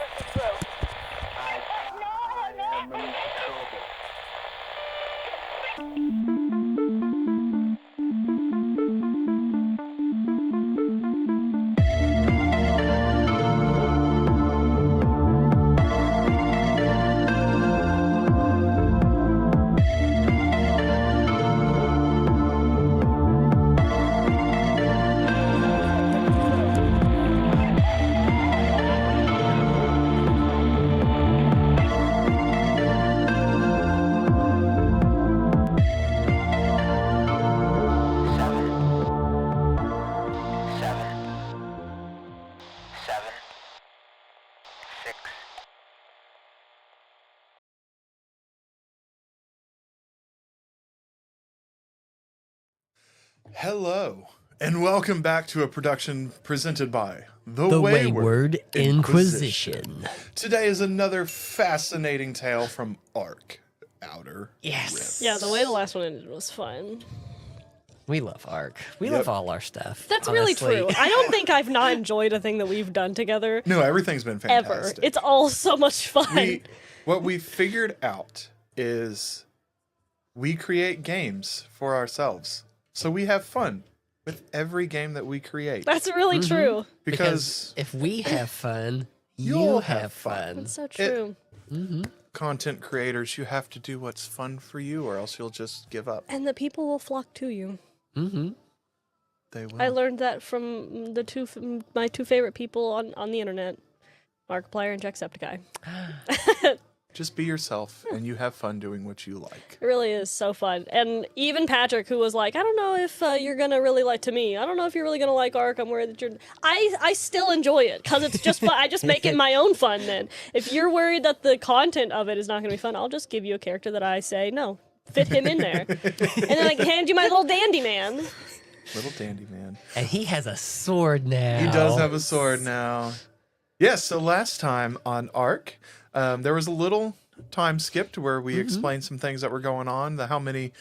am in trouble. Hello, and welcome back to a production presented by The Wayward Inquisition. Today is another fascinating tale from Ark Outer Yes. Rim. Yeah, the way the last one ended was fun. We love Ark. We Yep. love all our stuff. That's honestly. really true. I don't think I've not enjoyed a thing that we've done together No, everything's been ever. fantastic. It's all so much fun. What we figured out is we create games for ourselves. So we have fun with every game that we create. That's really true. Because if we have fun, You'll you'll have have fun. fun. That's so true. content creators, you have to do what's fun for you or else you'll just give up. And the people will flock to you. They will. I learned that from my two favorite people on the internet, Markiplier and Jacksepticeye. Just be yourself and you have fun doing what you like. It really is so fun. And even Patrick, who was like, I don't know if you're going to really like, to me, I don't know if you're really going to like Ark. I'm worried that you're... I still enjoy it because it's just fun. I just make it my own fun then. If you're worried that the content of it is not going to be fun, I'll just give you a character that I say, no, fit him in there. And then I hand you my little dandy man. Little dandy man. And he has a sword now. He does have a sword now. Yes, so last time on Ark, there was a little time skipped where we explained some things that were going on, how many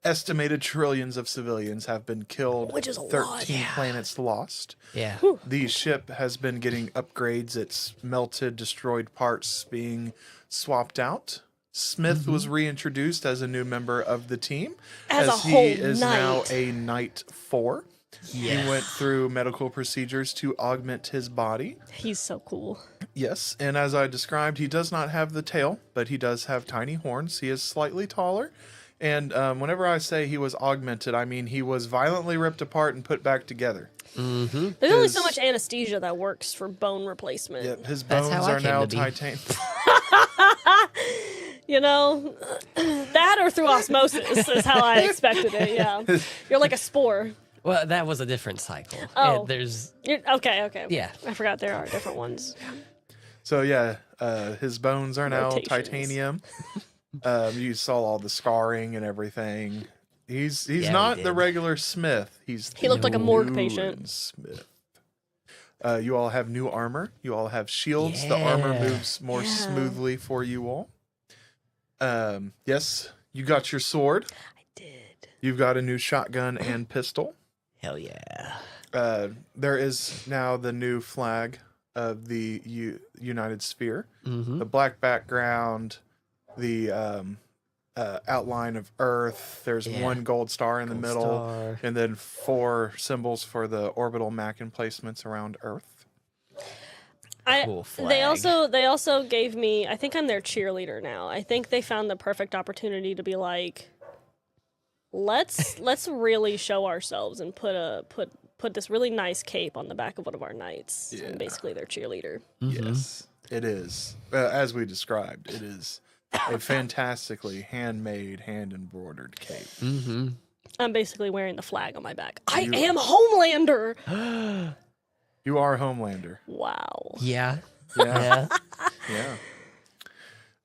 estimated trillions of civilians have been killed, Which is a 13 lot, yeah. planets lost. Yeah. The ship has been getting upgrades, its melted, destroyed parts being swapped out. Smith was reintroduced as a new member of the team, As a he whole is now knight. a Knight 4. Yeah. He went through medical procedures to augment his body. He's so cool. Yes, and as I described, he does not have the tail, but he does have tiny horns. He is slightly taller. And whenever I say he was augmented, I mean he was violently ripped apart and put back together. There's only His- so much anesthesia that works for bone replacement. Yep, his That's bones how I are came now to be. titanium. You know, that or through osmosis is how I expected it, yeah. You're like a spore. Well, that was a different cycle. Oh. There's Okay. Yeah. I forgot there are different ones. So yeah, his bones are now Rotations. titanium. You saw all the scarring and everything. He's Yeah, we not the did. regular Smith. He looked like a morgue patient. Smith. You all have new armor. You all have shields. The armor Yeah. moves more smoothly for you all. Yes, you got your sword. I did. You've got a new shotgun and pistol. hell yeah. There is now the new flag of the United Sphere. Mm-hmm. The black background, the outline of Earth. There's Yeah. one gold star in the Gold middle, star. and then 4 symbols for the orbital mach emplacements around Earth. Cool flag. They also gave me, I think I'm their cheerleader now. I think they found the perfect opportunity to be like, let's really show ourselves and put this really nice cape on the back of one of our knights. Yeah. And basically their cheerleader. Yes, it is. As we described, it is a fantastically handmade, hand-embroidered cape. Mm-hmm. I'm basically wearing the flag on my back. I You- am Homelander. You are Homelander. Wow. Yeah. Yeah. Yeah.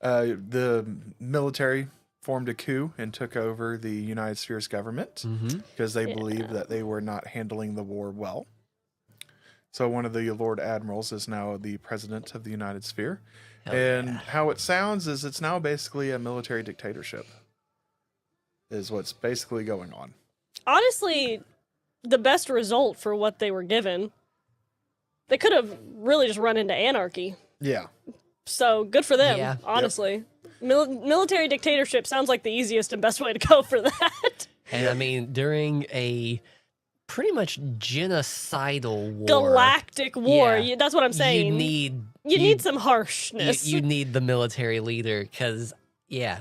Yeah. The military formed a coup and took over the United Spheres government because they believed that they were not handling the war well. So one of the Lord Admirals is now the president of the United Sphere. Hell and yeah. how it sounds is it's now basically a military dictatorship is what's basically going on. Honestly, the best result for what they were given. They could have really just run into anarchy. Yeah. So good for them, Yeah. honestly. Military dictatorship sounds like the easiest and best way to go for that. And I mean, during a pretty much genocidal war, Galactic war. Yeah. That's what I'm saying. you You need some harshness. you need the military leader because, yeah,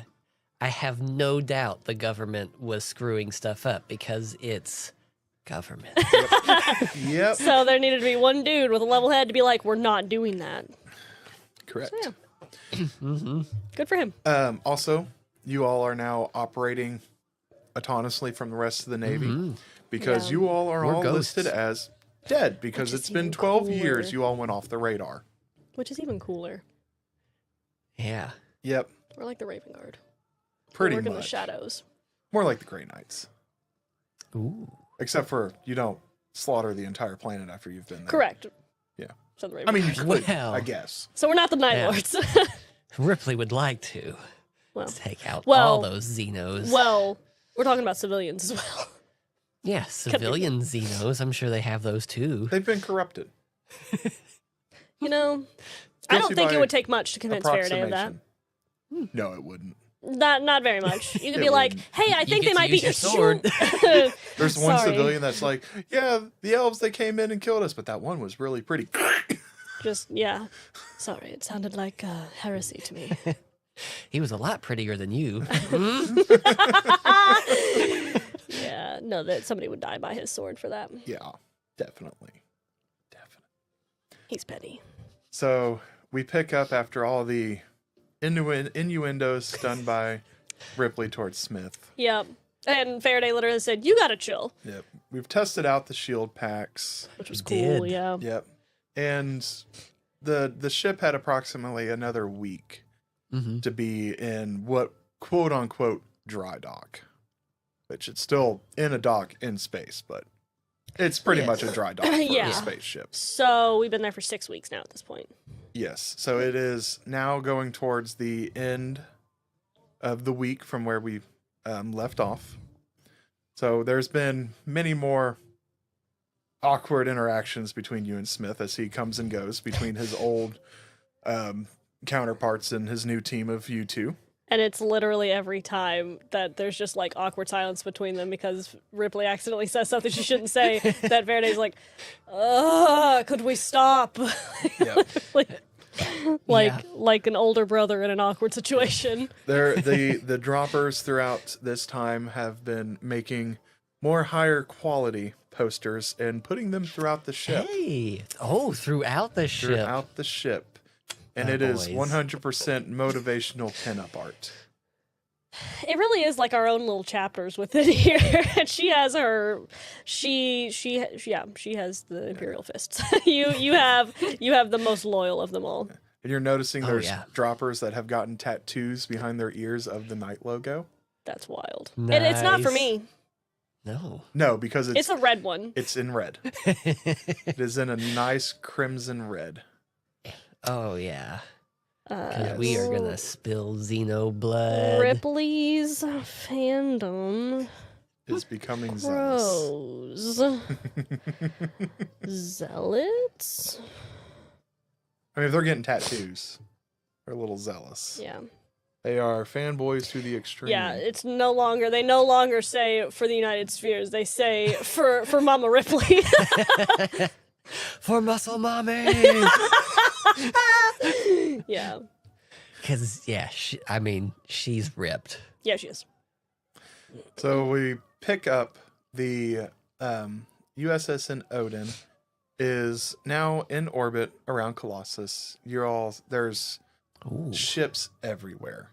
I have no doubt the government was screwing stuff up because it's government. Yep. So there needed to be one dude with a level head to be like, we're not doing that. Correct. So, yeah. Good for him. Also, you all are now operating autonomously from the rest of the Navy because Yeah. you all are We're all ghosts. listed as dead because Which it's is been even 12 cooler. years you all went off the radar. Which is even cooler. Yeah. Yep. We're like the Raven Guard. Pretty we work in the much. shadows. More like the Grey Knights. Ooh. Except for you don't slaughter the entire planet after you've been there. Correct. Yeah. So the Raven I mean, you Guard. could, Well. I guess. So we're not the Night Yeah. Lords. Ripley would like to well, take out Well- all those Xenos. well, we're talking about civilians as well. Yeah, civilian Xenos. I'm sure they have those too. They've been corrupted. You know, I Guilty don't think by it would take much to convince Faraday of that. approximation. No, it wouldn't. Not very much. You could It be like, wouldn't. hey, I think get they to might be use your sword. There's one Sorry. civilian that's like, yeah, the elves, they came in and killed us, but that one was really pretty. Just, yeah. Sorry, it sounded like heresy to me. He was a lot prettier than you. Yeah, no, that somebody would die by his sword for that. Yeah, definitely. He's petty. So we pick up after all the innuendos done by Ripley towards Smith. Yep. And Faraday literally said, you gotta chill. Yep. We've tested out the shield packs. Which was We cool, did. yeah. Yep. And the ship had approximately another week Mhm. to be in what quote unquote dry dock. Which it's still in a dock in space, but it's pretty Yes. much a dry dock for Yeah. a spaceship. So we've been there for 6 weeks now at this point. Yes. So it is now going towards the end of the week from where we left off. So there's been many more awkward interactions between you and Smith as he comes and goes between his old counterparts and his new team of you two. And it's literally every time that there's just like awkward silence between them because Ripley accidentally says something she shouldn't say. That Faraday's like, could we stop? Yep. like an older brother in an awkward situation. The droppers throughout this time have been making more higher quality posters and putting them throughout the ship. Hey. Oh, throughout the ship. Throughout the ship. And Oh, it is boys. 100% motivational pinup art. It really is like our own little chapters within here. And she has her, she has the Imperial fists. you have the most loyal of them all. And you're noticing Oh, there's yeah. droppers that have gotten tattoos behind their ears of the Knight logo. That's wild. And it's not for Nice. me. No. No, because It's a red one. it's in red. It is in a nice crimson red. Oh, yeah. 'Cause Uh, we are going to spill Xeno blood. Ripley's fandom Is becoming zealous. grows. Zealots? I mean, if they're getting tattoos, they're a little zealous. Yeah. They are fanboys to the extreme. Yeah, it's no longer, they no longer say for the United Spheres, they say for Mama Ripley. For Muscle Mommy! Yeah. Because, yeah, she's ripped. Yeah, she is. So we pick up the USSN Odin is now in orbit around Colossus. There's Ooh. ships everywhere,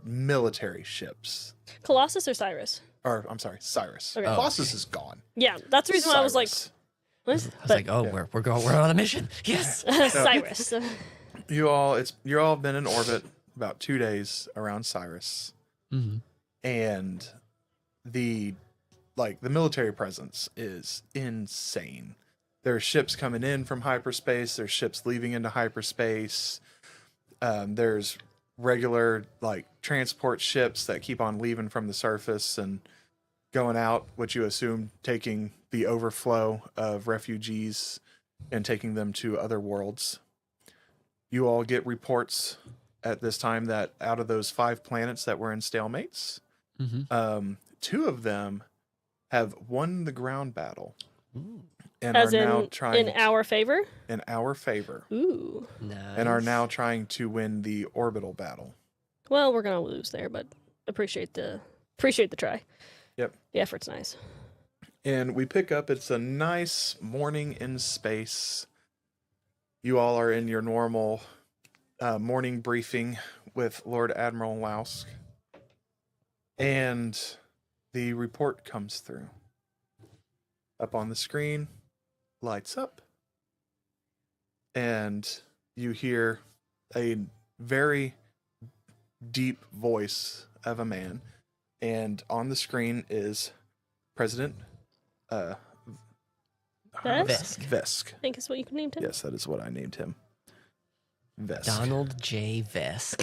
military ships. Colossus or Cyrus? Or I'm sorry, Cyrus. Okay. Colossus is gone. Yeah, that's the reason why I was like, Cyrus. what? I was like, oh, yeah. we're on a mission. Yes. Cyrus. You're all been in orbit about 2 days around Cyrus, Mm-hmm. and the military presence is insane. There's ships coming in from hyperspace. There's ships leaving into hyperspace. There's regular transport ships that keep on leaving from the surface and going out, what you assume taking the overflow of refugees and taking them to other worlds. You all get reports at this time that out of those 5 planets that were in stalemates, 2 of them have won the ground battle. Ooh. And As are now in trying our favor? in our favor. Ooh. Nice. And are now trying to win the orbital battle. Well, we're gonna lose there, but appreciate the try. Yep. The effort's nice. And we pick up, it's a nice morning in space. You all are in your normal morning briefing with Lord Admiral Lausk. And the report comes through. Up on the screen, lights up. And you hear a very deep voice of a man. And on the screen is President Vesk? Vesk. I think is what you named him. Yes, that is what I named him. Vesk. Donald J. Vesk.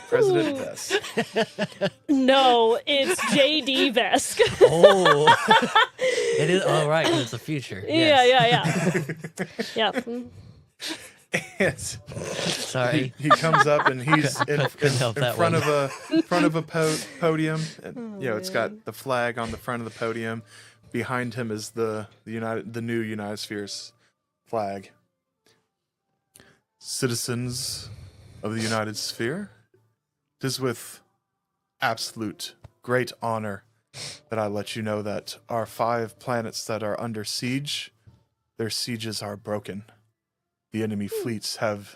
President Vesk. No, it's J.D. Vesk. Oh, it is. All right, 'cause it's the future. Yes. Yeah. Mm. And Sorry. he comes up and he's in help that front one. of a podium. And, it's got the flag on the front of the podium. Behind him is the new United Spheres flag. Citizens of the United Sphere, it is with absolute great honor that I let you know that our 5 planets that are under siege, their sieges are broken. The enemy fleets have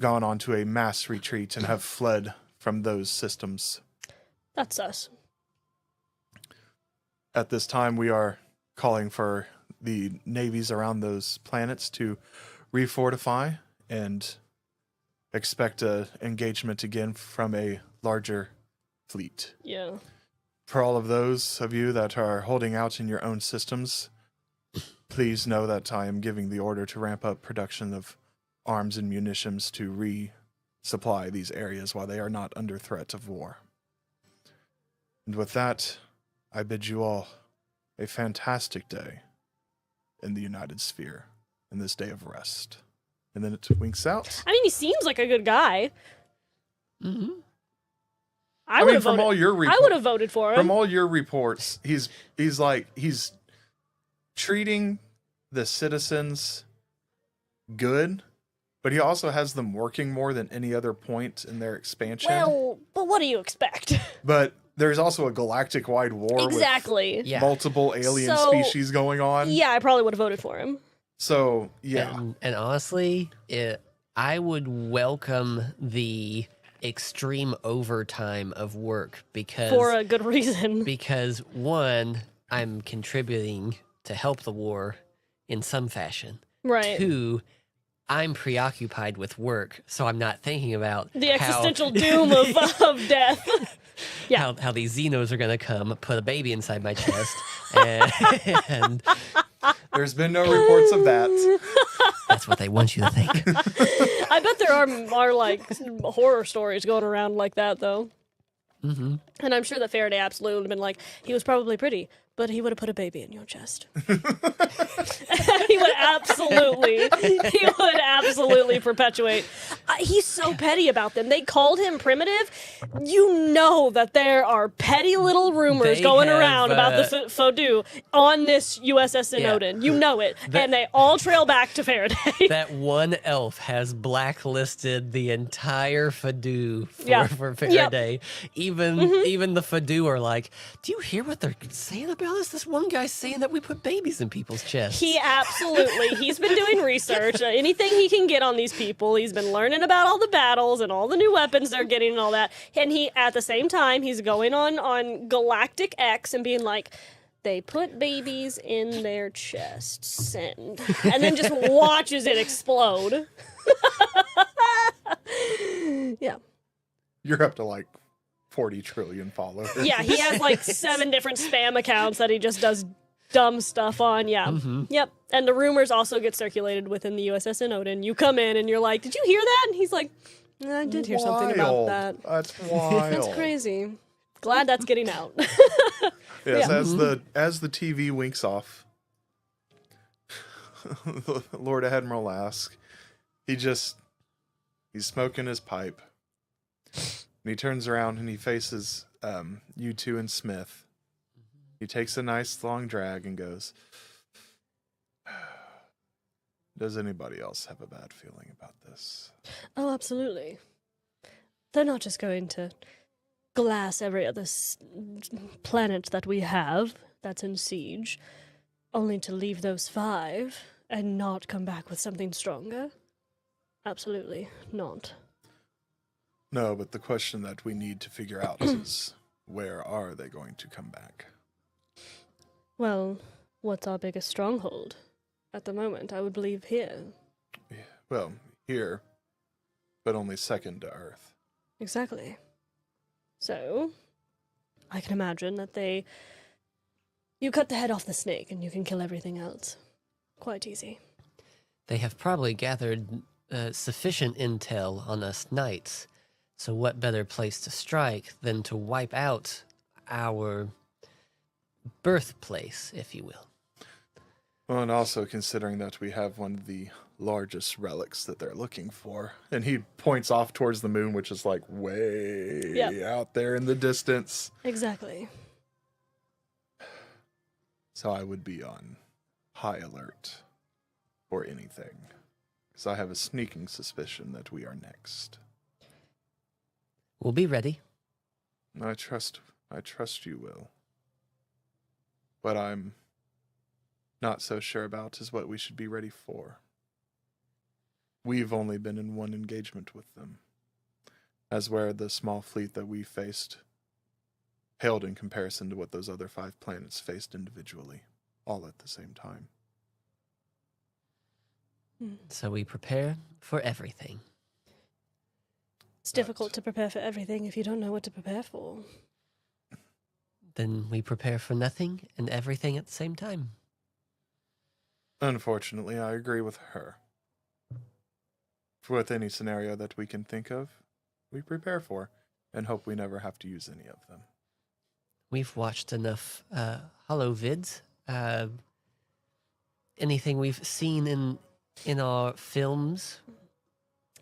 gone on to a mass retreat and have fled from those systems. That's us. At this time, we are calling for the navies around those planets to refortify and expect a engagement again from a larger fleet. Yeah. For all of those of you that are holding out in your own systems, please know that I am giving the order to ramp up production of arms and munitions to resupply these areas while they are not under threat of war. And with that, I bid you all a fantastic day in the United Sphere, in this day of rest. And then it winks out. I mean, he seems like a good guy. Mm-hmm. I would have from voted. all your I would have voted for him. from all your reports, he's treating the citizens good, but he also has them working more than any other point in their expansion. Well, but what do you expect? But there's also a galactic-wide war Exactly. with Yeah. multiple alien So, species going on. Yeah, I probably would have voted for him. So, yeah. And honestly, I would welcome the extreme overtime of work because For a good reason. because one, I'm contributing to help the war in some fashion. Right. 2, I'm preoccupied with work, so I'm not thinking about The existential doom of death. Yeah. how these Xenos are going to come, put a baby inside my chest, and There's been no reports of that. that's what they want you to think. I bet there are like horror stories going around like that though. Mm-hmm. And I'm sure that Faraday absolutely would have been like, he was probably pretty, but he would have put a baby in your chest. he would absolutely perpetuate. He's so petty about them. They called him primitive. You know that there are petty little rumors They going have, around about the Fodu on this USSN Yeah. Odin. You know it. And they all trail back to Faraday. That one elf has blacklisted the entire Fadu Yeah. for Yep. Faraday. Even the Fadu are like, do you hear what they're saying about us? This one guy's saying that we put babies in people's chests. He's been doing research. Anything he can get on these people. He's been learning about all the battles and all the new weapons they're getting and all that. And he, at the same time, he's going on Galactic X and being like, they put babies in their chests, send. And then just watches it explode. Yeah. You're up to like 40 trillion followers. Yeah, he has like 7 different spam accounts that he just does dumb stuff on. Yeah. Yep. And the rumors also get circulated within the USSN Odin. You come in and you're like, did you hear that? And he's like, I did hear something about Wild. that. That's wild. That's crazy. Glad that's getting out. Yes, Yeah. as the TV winks off, Lord Admiral asks. He's smoking his pipe. And he turns around and he faces you two and Smith. He takes a nice long drag and goes, does anybody else have a bad feeling about this? Oh, absolutely. They're not just going to glass every other planet that we have that's in siege, only to leave those 5 and not come back with something stronger. Absolutely not. No, but the question that we need to figure out is, where are they going to come back? Well, what's our biggest stronghold? At the moment, I would believe here. Well, here, but only second to Earth. Exactly. So, I can imagine that you cut the head off the snake and you can kill everything else. Quite easy. They have probably gathered sufficient intel on us knights, so what better place to strike than to wipe out our birthplace, if you will. Well, and also considering that we have one of the largest relics that they're looking for. And he points off towards the moon, which is like way out there in the distance. Exactly. So I would be on high alert for anything. Because I have a sneaking suspicion that we are next. We'll be ready. I trust you will. What I'm not so sure about is what we should be ready for. We've only been in one engagement with them, as where the small fleet that we faced paled in comparison to what those other 5 planets faced individually, all at the same time. So we prepare for everything. It's difficult to prepare for everything if you don't know what to prepare for. Then we prepare for nothing and everything at the same time. Unfortunately, I agree with her. With any scenario that we can think of, we prepare for, and hope we never have to use any of them. We've watched enough holovids. Anything we've seen in our films,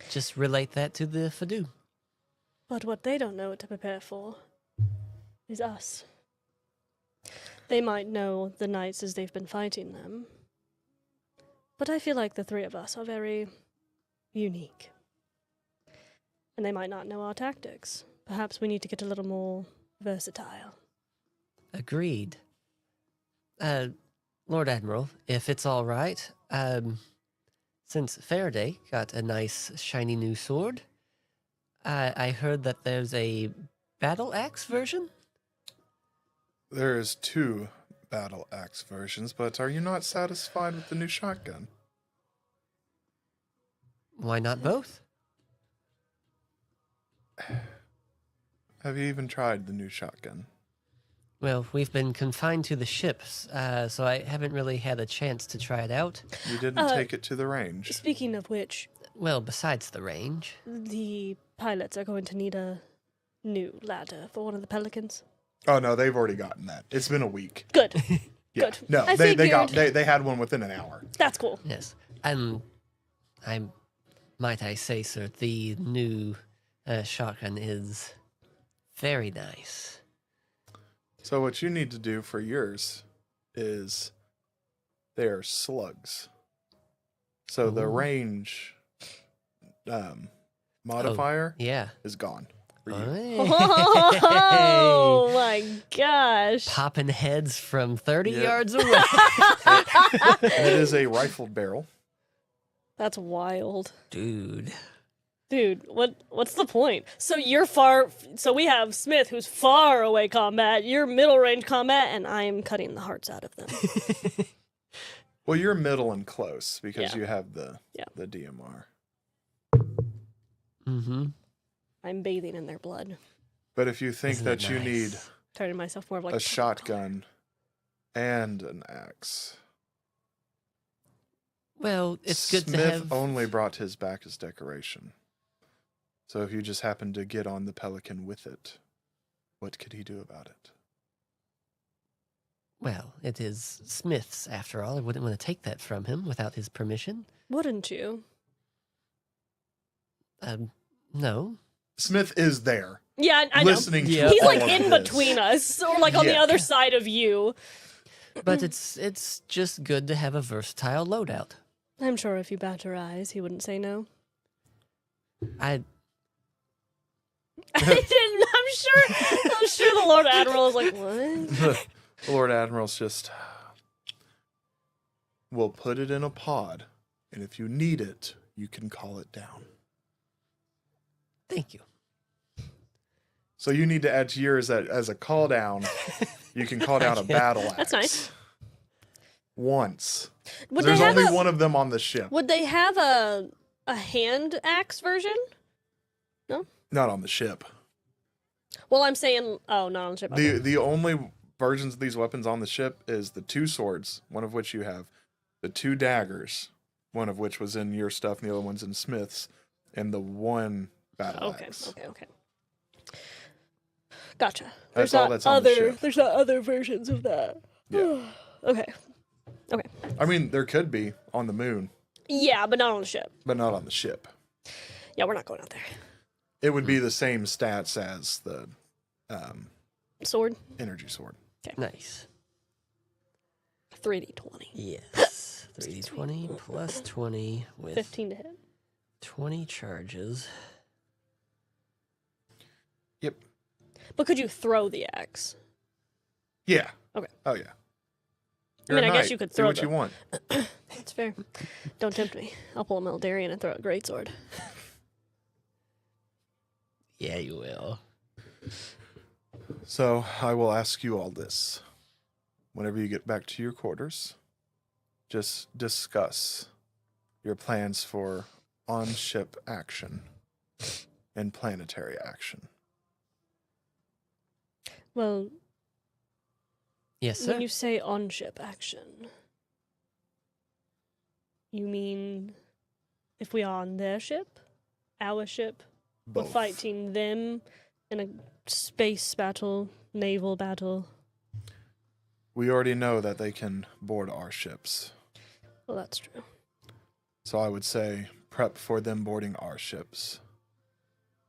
just relate that to the Fadu. But what they don't know what to prepare for is us. They might know the knights as they've been fighting them, but I feel like the 3 of us are very unique. And they might not know our tactics. Perhaps we need to get a little more versatile. Agreed. Lord Admiral, if it's all right, since Faraday got a nice shiny new sword, I heard that there's a battle axe version? There is 2 battle axe versions, but are you not satisfied with the new shotgun? Why not both? Have you even tried the new shotgun? Well, we've been confined to the ships, so I haven't really had a chance to try it out. You didn't take it to the range. Speaking of which, Well, besides the range. the pilots are going to need a new ladder for one of the pelicans. Oh no, they've already gotten that. It's been a week. Good. Yeah. Good. No, I they had one within an hour. That's cool. Yes. And might I say, sir, the new shotgun is very nice. So what you need to do for yours is they are slugs. So the range modifier Yeah. is gone for you. Oh my gosh. Popping heads from 30 Yep. yards away. It is a rifled barrel. That's wild. Dude. Dude, what's the point? So we have Smith, who's far away combat, you're middle range combat, and I'm cutting the hearts out of them. Well, you're middle and close because Yeah. you have the Yeah. DMR. Mm-hmm. I'm bathing in their blood, But if you think Isn't that it you nice? need turning myself more of like a shotgun and an axe, Well, it's good Smith to have... only brought his back as decoration. So if you just happen to get on the Pelican with it, what could he do about it? Well, it is Smith's, after all. I wouldn't want to take that from him without his permission. Wouldn't you? No. Smith is there, Yeah, I know. listening Yeah. to He's all like of in this. between us, or like on the Yeah. other side of you. But it's just good to have a versatile loadout. I'm sure if you bat your eyes, he wouldn't say no. I I'm sure the Lord Admiral is like, what? The Lord Admiral's just, we'll put it in a pod, and if you need it, you can call it down. thank you. So you need to add to yours that as a call down, you can call down a battle axe. That's nice. Once. Would There's they have only a, one of them on the ship. Would they have a hand axe version? Not on the ship. Well, I'm saying, oh, not on the ship. Okay. The only versions of these weapons on the ship is the 2 swords, one of which you have, the 2 daggers, one of which was in your stuff and the other one's in Smith's, and the 1 battle Okay, axe. okay. Gotcha. That's all that's on the ship. There's not other versions of that. Yeah. Okay. I mean, there could be on the moon, Yeah, but not on the ship. but not on the ship. Yeah, we're not going out there. It would be the same stats as the Sword, energy sword. Nice. 3d20. Yes. 3d20 plus 20 with 15 to hit. 20 charges. Yep. But could you throw the axe? Yeah. Okay. Oh yeah. I mean, You're a I guess knight. you could Do throw what the- you want. That's fair. Don't tempt me. I'll pull a Meldarian and throw a greatsword. Yeah, you will. So I will ask you all this. Whenever you get back to your quarters, just discuss your plans for on-ship action and planetary action. Well, Yes, sir. when you say on-ship action, you mean if we are on their ship, our ship, we're Both. fighting them in a space battle, naval battle. We already know that they can board our ships. Well, that's true. So I would say prep for them boarding our ships.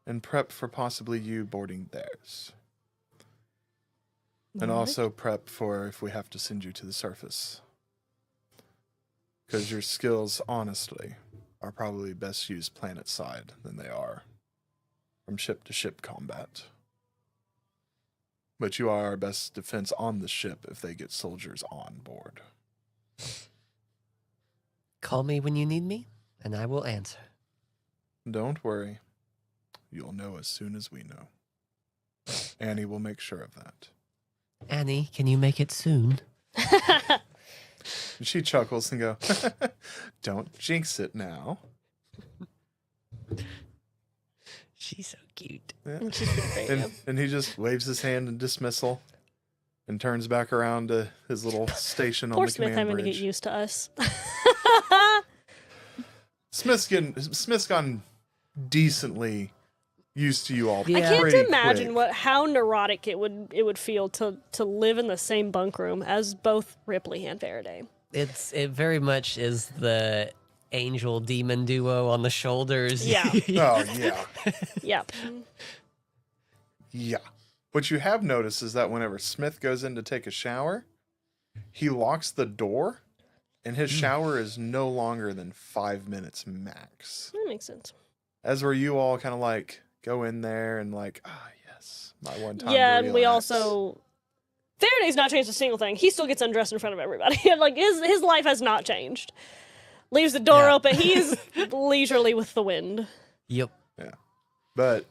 And prep for possibly you boarding theirs. And Alright. also prep for if we have to send you to the surface. Because your skills, honestly, are probably best used planet side than they are from ship to ship combat. But you are our best defense on the ship if they get soldiers on board. Call me when you need me, and I will answer. Don't worry. You'll know as soon as we know. Annie will make sure of that. Annie, can you make it soon? And she chuckles and go, don't jinx it now. She's so cute. Yeah. She's pretty great, yeah. And he just waves his hand in dismissal and turns back around to his little station on Poor the Smith command having to bridge. get used to us. Smith's gotten decently used to you all. Yeah. I can't pretty imagine quick. how neurotic it would feel to live in the same bunk room as both Ripley and Faraday. It very much is the angel demon duo on the shoulders. Yeah. Oh yeah, Yep. yeah. What you have noticed is that whenever Smith goes in to take a shower, he locks the door, and his shower is no longer than 5 minutes max. That makes sense. As where you all kind of like go in there and like, yes, my one time. Yeah, to and we relax. also Faraday's not changed a single thing. He still gets undressed in front of everybody. Like his life has not changed. Leaves the door Yeah. open. He's leisurely with the wind. Yep. But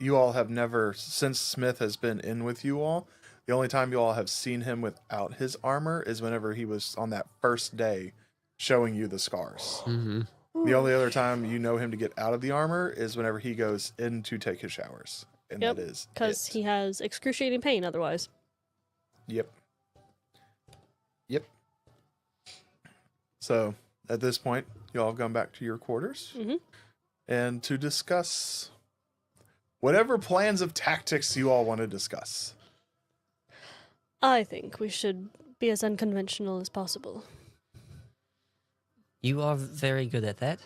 you all have never, since Smith has been in with you all, the only time you all have seen him without his armor is whenever he was on that first day showing you the scars. Mm-hmm. The only other time you know him to get out of the armor is whenever he goes in to take his showers. And Yep, that is because it. he has excruciating pain otherwise. Yep. Yep. So, at this point, you all have gone back to your quarters. Mhm. And to discuss whatever plans of tactics you all want to discuss. I think we should be as unconventional as possible. You are very good at that.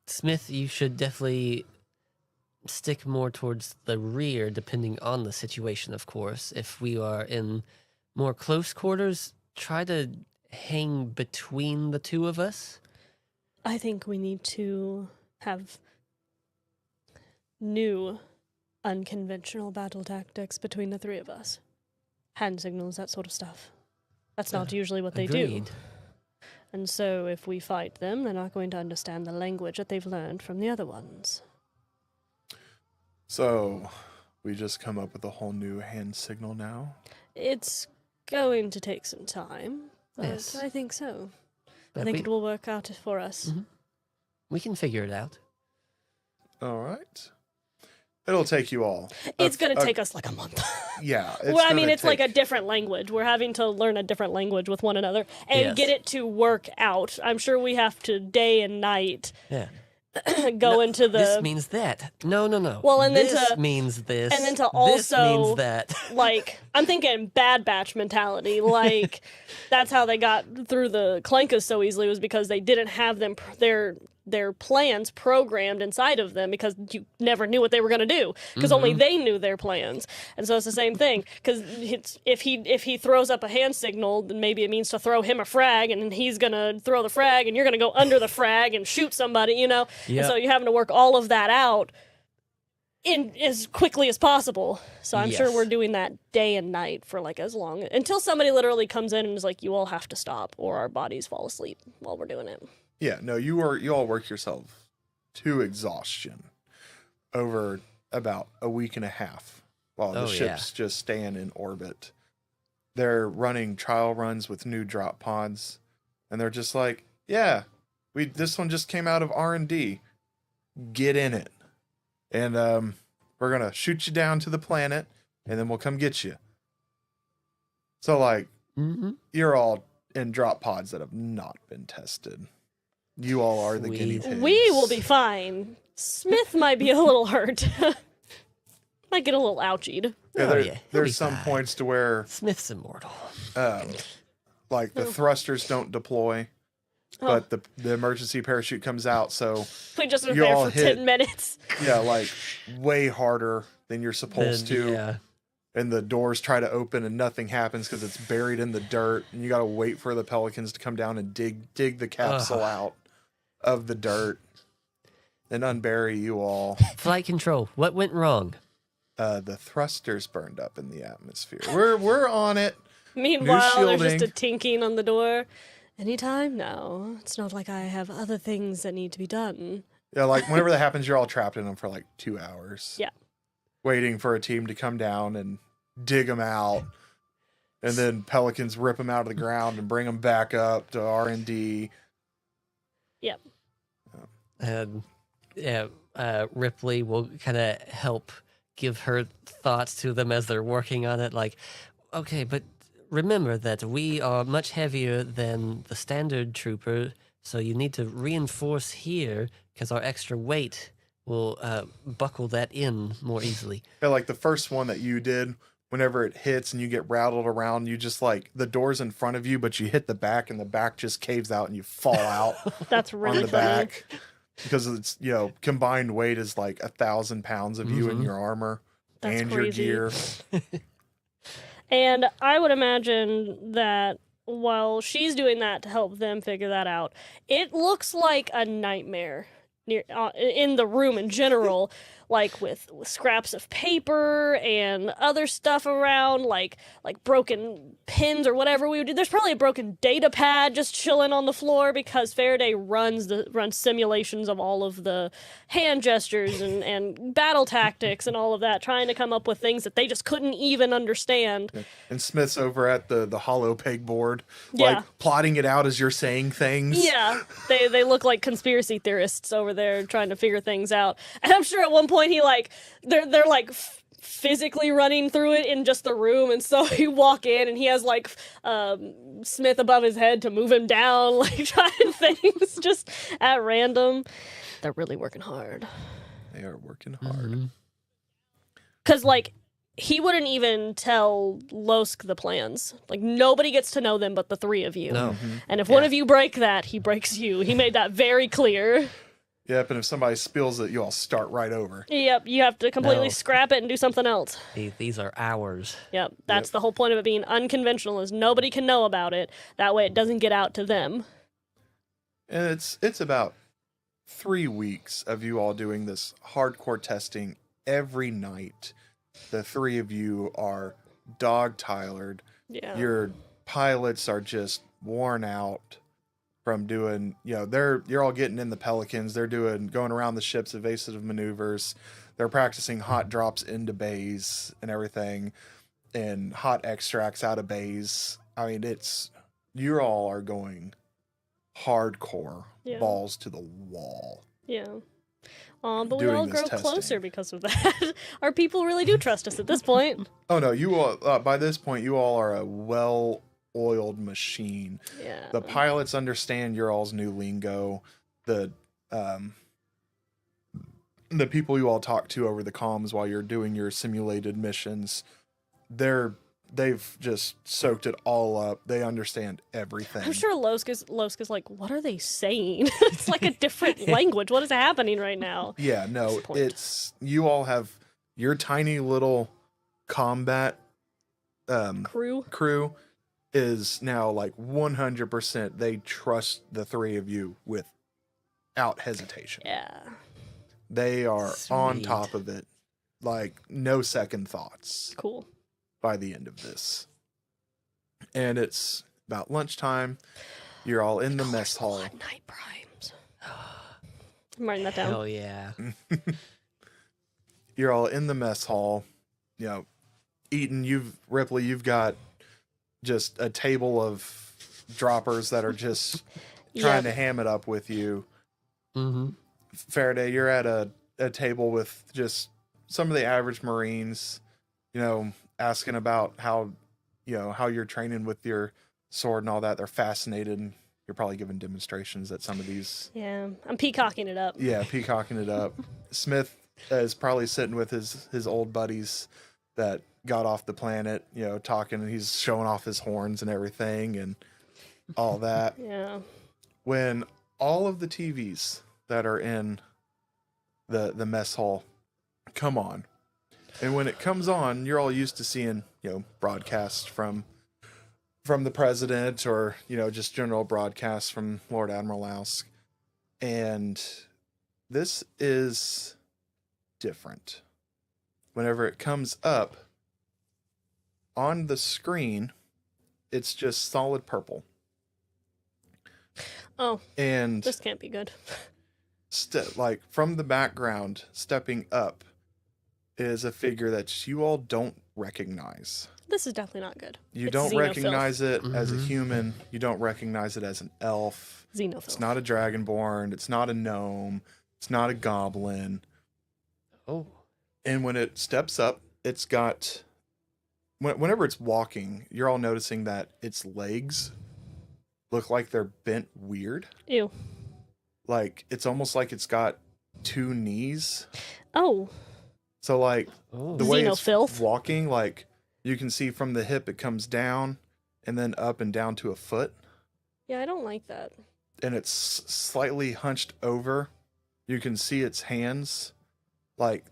Smith, you should definitely stick more towards the rear, depending on the situation, of course. If we are in more close quarters, try to hang between the two of us. I think we need to have new, unconventional battle tactics between the three of us. Hand signals, that sort of stuff. That's not usually what they do. Agreed. And so if we fight them, they're not going to understand the language that they've learned from the other ones. So, we just come up with a whole new hand signal now? It's going to take some time, but Yes. I think so. I But think we- it will work out for us. We can figure it out. All right. It'll take you all. It's going to take us like a month. Yeah. Well, I mean, it's like a different language. We're having to learn a different language with one another and Yes. get it to work out. I'm sure we have to day and night Yeah. go into the This means that. No. Well, and then this to- means this. and then to This also- means that. like I'm thinking Bad Batch mentality. Like that's how they got through the Clankas so easily, was because they didn't have them their plans programmed inside of them, because you never knew what they were going to do, because only they knew their plans. And so it's the same thing, because if he throws up a hand signal, then maybe it means to throw him a frag, and then he's going to throw the frag and you're going to go under the frag and shoot somebody, you know. Yep. And so you're having to work all of that out in as quickly as possible. So I'm sure Yes. we're doing that day and night for like as long, until somebody literally comes in and is like, you all have to stop or our bodies fall asleep while we're doing it. Yeah, no, you all work yourself to exhaustion over about a week and a half while the Oh, ship's just staying in orbit. They're running trial runs with new drop pods, and they're just like, yeah, this one just came out of R&D. Get in it. And we're going to shoot you down to the planet, and then we'll come get you. So, like, Mm-hmm. you're all in drop pods that have not been tested. You all are the guinea Sweet. pigs. We will be fine. Smith might be a little hurt. Might get a little ouchied. Yeah, Oh, yeah, he'll be there's some fine. points to where, Smith's immortal. like, the thrusters don't deploy, but the emergency parachute comes out. So, We just been You there all for hit- 10 minutes. yeah, like, way harder than you're supposed to. Yeah. And the doors try to open and nothing happens because it's buried in the dirt. And you got to wait for the pelicans to come down and dig the capsule out of the dirt and unbury you all. Flight control. What went wrong? The thrusters burned up in the atmosphere. We're on it. Meanwhile, there's just a shielding. tinking on the door. Anytime? No. It's not like I have other things that need to be done. Yeah, like whenever that happens, you're all trapped in them for like 2 hours. Yeah. Waiting for a team to come down and dig them out. And then pelicans rip them out of the ground and bring them back up to R&D. Yep. Ripley will kind of help give her thoughts to them as they're working on it. Like, okay, but remember that we are much heavier than the standard trooper, so you need to reinforce here because our extra weight will buckle that in more easily. Yeah, like the first one that you did, whenever it hits and you get rattled around, you just like the door's in front of you, but you hit the back and the back just caves out and you fall out That's on really the funny. back because it's, combined weight is like 1,000 pounds of you and your armor That's and crazy. your gear. And I would imagine that while she's doing that to help them figure that out, it looks like a nightmare in the room in general, like with scraps of paper and other stuff around, like broken pins or whatever we would do. There's probably a broken data pad just chilling on the floor because Faraday runs simulations of all of the hand gestures and battle tactics and all of that, trying to come up with things that they just couldn't even understand. And Smith's over at the hollow peg board, Yeah. like plotting it out as you're saying things. Yeah, they look like conspiracy theorists over there trying to figure things out. And I'm sure at one point he they're like physically running through it in just the room, and so you walk in and he has like Smith above his head to move him down, like trying things just at random. They're really working hard. They are working hard. Because, like, he wouldn't even tell Losk the plans. Like, nobody gets to know them but the three of you. No. And if one of you break that, he breaks you. He made that very clear. Yep, and if somebody spills it, you all start right over. Yep, you have to completely No. scrap it and do something else. These are ours. Yep, that's Yep. the whole point of it being unconventional is nobody can know about it. That way it doesn't get out to them. And it's about 3 weeks of you all doing this hardcore testing every night. The three of you are dog-tired. Yeah. Your pilots are just worn out from doing, you're all getting in the Pelicans. They're going around the ships, evasive maneuvers. They're practicing hot drops into bays and everything, and hot extracts out of bays. I mean, you all are going hardcore, Yeah. balls to the wall. Yeah. But we Doing all this grow closer testing. because of that. Our people really do trust us at this point. Oh no, you all, by this point, you all are a well-oiled machine. Yeah. The pilots understand your all's new lingo. The people you all talk to over the comms while you're doing your simulated missions, they've just soaked it all up. They understand everything. I'm sure Losk is like, what are they saying? It's like a different language. What is happening right now? Yeah, no, This point. it's you all have your tiny little combat Crew? is now like 100%. They trust the three of you without hesitation. Yeah. They are on Sweet. top of it, like no second thoughts Cool. by the end of this. And it's about lunchtime. You're all in the mess hall. Blood Night Primes. I'm writing that down. Hell yeah. You're all in the mess hall, eating. Ripley, you've got just a table of droppers that are just trying to ham it up with you. Mm-hmm. Faraday, you're at a table with just some of the average Marines, asking about how you're training with your sword and all that. They're fascinated. And you're probably giving demonstrations at some of these. Yeah. I'm peacocking it up. Yeah, peacocking it up. Smith is probably sitting with his old buddies that got off the planet, talking, and he's showing off his horns and everything and all that. Yeah. When all of the TVs that are in the mess hall come on, and when it comes on, you're all used to seeing broadcasts from the president, or just general broadcasts from Lord Admiral Lausk, and this is different. Whenever it comes up on the screen, it's just solid purple. Oh, And this can't be good. like from the background, stepping up is a figure that you all don't recognize. This is definitely not good. You It's don't xenofilth. recognize it as a Mhm. human. You don't recognize it as an elf. Xenophiles. It's not a dragonborn. It's not a gnome. It's not a goblin. Oh. And when it steps up, it's got... Whenever it's walking, you're all noticing that its legs look like they're bent weird. Ew. Like, it's almost like it's got two knees. Oh. So, like, Oh. the way it's Xenofilth. walking, like, you can see from the hip, it comes down and then up and down to a foot. Yeah, I don't like that. And it's slightly hunched over. You can see its hands. Like,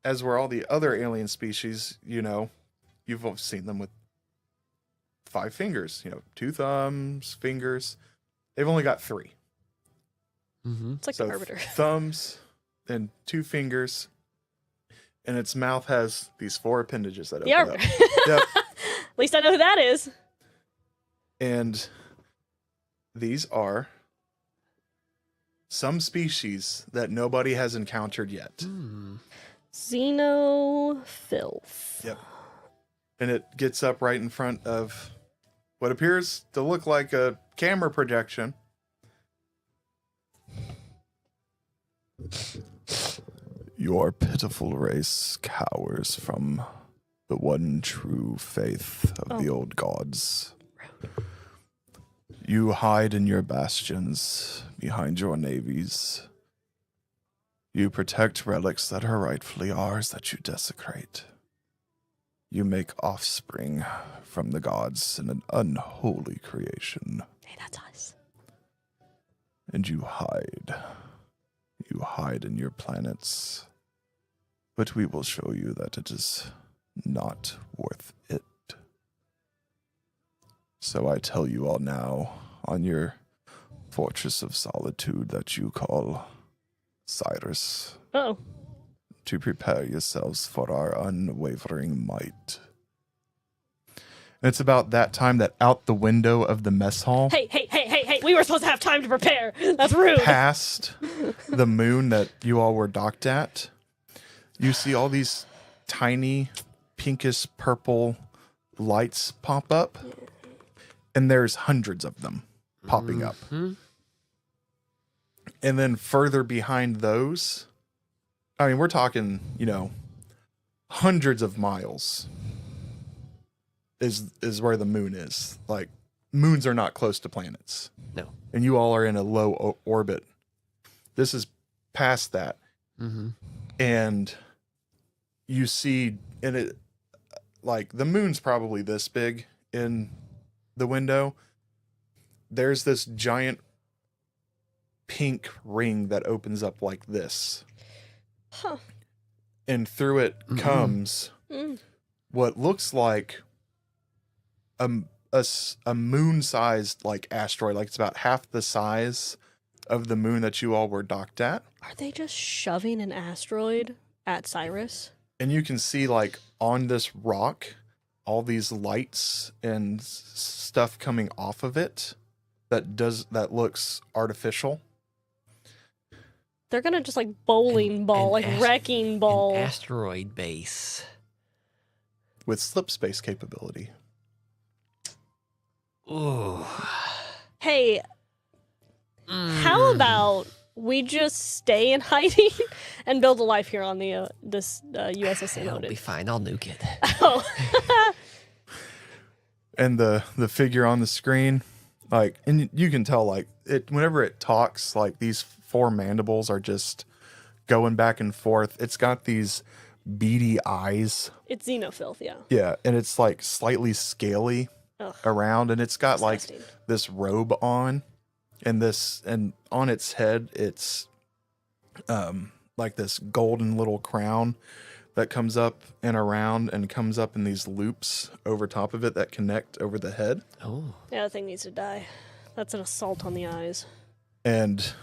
as were all the other alien species, you've all seen them with 5 fingers, 2 thumbs, fingers. They've only got 3. Mm-hmm. It's like So the Arbiter. thumbs and 2 fingers. And its mouth has these 4 appendages that The open Arbiter. up. Yep. At least I know who that is. And these are some species that nobody has encountered yet. Mm. Xenofilth. Yep. And it gets up right in front of what appears to look like a camera projection. Your pitiful race cowers from the one true faith of the old gods. You hide in your bastions, behind your navies. You protect relics that are rightfully ours that you desecrate. You make offspring from the gods in an unholy creation, Hey, that's us. and you hide. You hide in your planets. But we will show you that it is not worth it. So I tell you all now, on your fortress of solitude that you call Cyrus, Oh, to prepare yourselves for our unwavering might. And it's about that time that out the window of the mess hall, hey! We were supposed to have time to prepare. That's rude. past the moon that you all were docked at, you see all these tiny pinkish purple lights pop up, and there's hundreds of them popping up. And then further behind those, I mean, we're talking, hundreds of miles is where the moon is. Like, moons are not close to planets. No. And you all are in a low orbit. This is past that. And you see, and it, like, the moon's probably this big in the window. There's this giant pink ring that opens up like this. Huh. And through it comes what looks like a moon-sized, like, asteroid. Like, it's about half the size of the moon that you all were docked at. Are they just shoving an asteroid at Cyrus? And you can see, like, on this rock, all these lights and stuff coming off of it that looks artificial. They're gonna just like bowling ball, like wrecking ball. An asteroid base. With slip space capability. Ooh. Hey, how about we just stay in hiding and build a life here on the this USSN I'll Odin? be fine. I'll nuke it. Oh. And the figure on the screen, like, and you can tell, like, it whenever it talks, like, these four mandibles are just going back and forth. It's got these beady eyes. It's xenofilth, yeah. Yeah, and it's like slightly scaly Ugh. around, and it's got Disgusting. like this robe on, and on its head it's like this golden little crown that comes up and around and comes up in these loops over top of it that connect over the head. Oh. Yeah, that thing needs to die. That's an assault on the eyes. And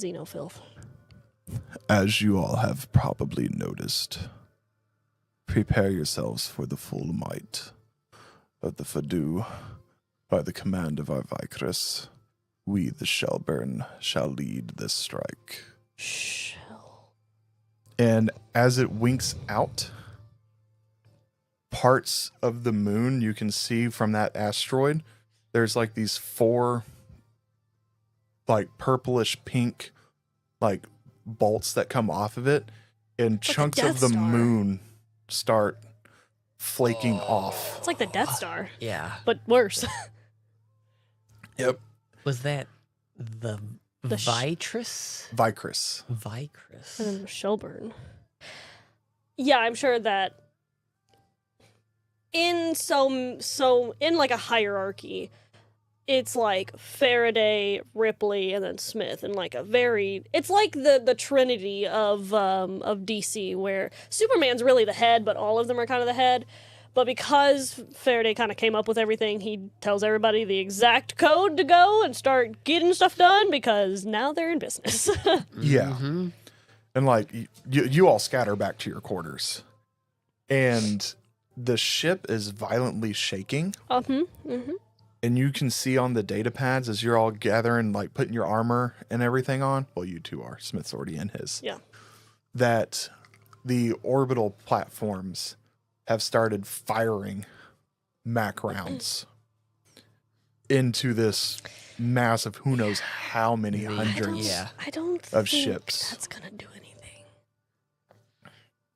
Xenofilth. as you all have probably noticed, prepare yourselves for the full might of the Fadu. By the command of our Vicrus, we, the Shellburn, shall lead this strike. Shell. And as it winks out, parts of the moon you can see from that asteroid, there's like these four, like, purplish pink, like, bolts that come off of it, and chunks of Death the Star. moon start flaking off. It's like the Death Star, Yeah. but worse. Yep. Was that the Vitrus? Vicrus. Vicrus. And then Shelburne. Yeah, I'm sure that in in like a hierarchy, it's like Faraday, Ripley, and then Smith, and like it's like the trinity of DC, where Superman's really the head, but all of them are kind of the head. But because Faraday kind of came up with everything, he tells everybody the exact code to go and start getting stuff done, because now they're in business. Yeah. And like you all scatter back to your quarters, and the ship is violently shaking. And you can see on the data pads as you're all gathering, like putting your armor and everything on. Well, you two are. Smith's already in his. Yeah. That the orbital platforms have started firing Mac rounds into this massive, who knows how many hundreds Yeah. I don't of think ships. that's gonna do anything.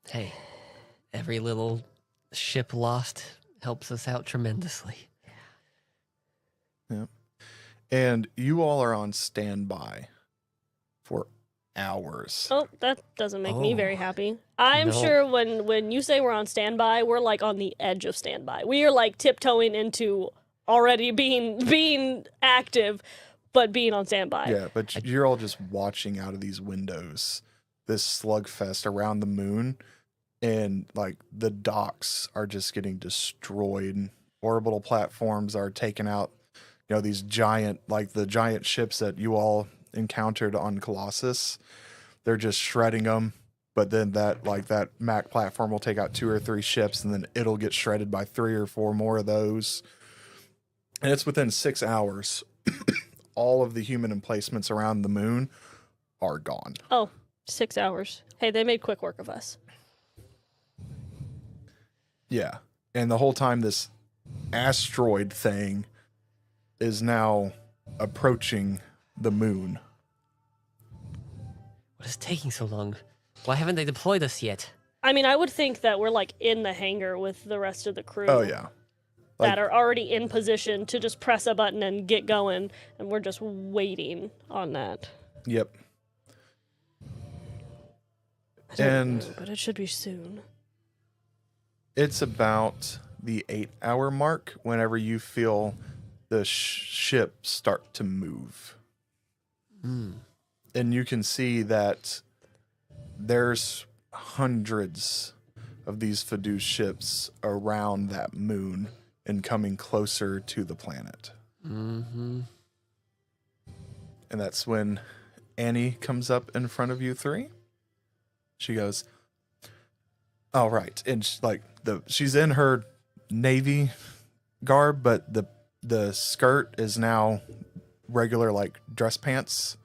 Hey, every little ship lost helps us out tremendously. Yep. And you all are on standby for hours. Oh, that doesn't make me very Oh. happy. I'm No. sure when you say we're on standby, we're like on the edge of standby. We are like tiptoeing into already being active, but being on standby. Yeah, but you're all just watching out of these windows, this slugfest around the moon, and like the docks are just getting destroyed. Orbital platforms are taken out. You know, these giant, like the giant ships that you all encountered on Colossus, they're just shredding them. But then that Mac platform will take out 2 or 3 ships, and then it'll get shredded by 3 or 4 more of those. And it's within 6 hours. All of the human emplacements around the moon are gone. Oh, 6 hours. Hey, they made quick work of us. Yeah. And the whole time this asteroid thing is now approaching the moon. What is taking so long? Why haven't they deployed us yet? I mean, I would think that we're like in the hangar with the rest of the crew. Oh, yeah. That are already in position to just press a button and get going, and we're just waiting on that. Yep. I don't And know, but it should be soon. it's about the 8-hour mark whenever you feel the ship start to move. And you can see that there's hundreds of these Fadus ships around that moon and coming closer to the planet. Mm-hmm. And that's when Annie comes up in front of you 3. She goes, "All right." And she's in her Navy garb, but the skirt is now regular like dress pants.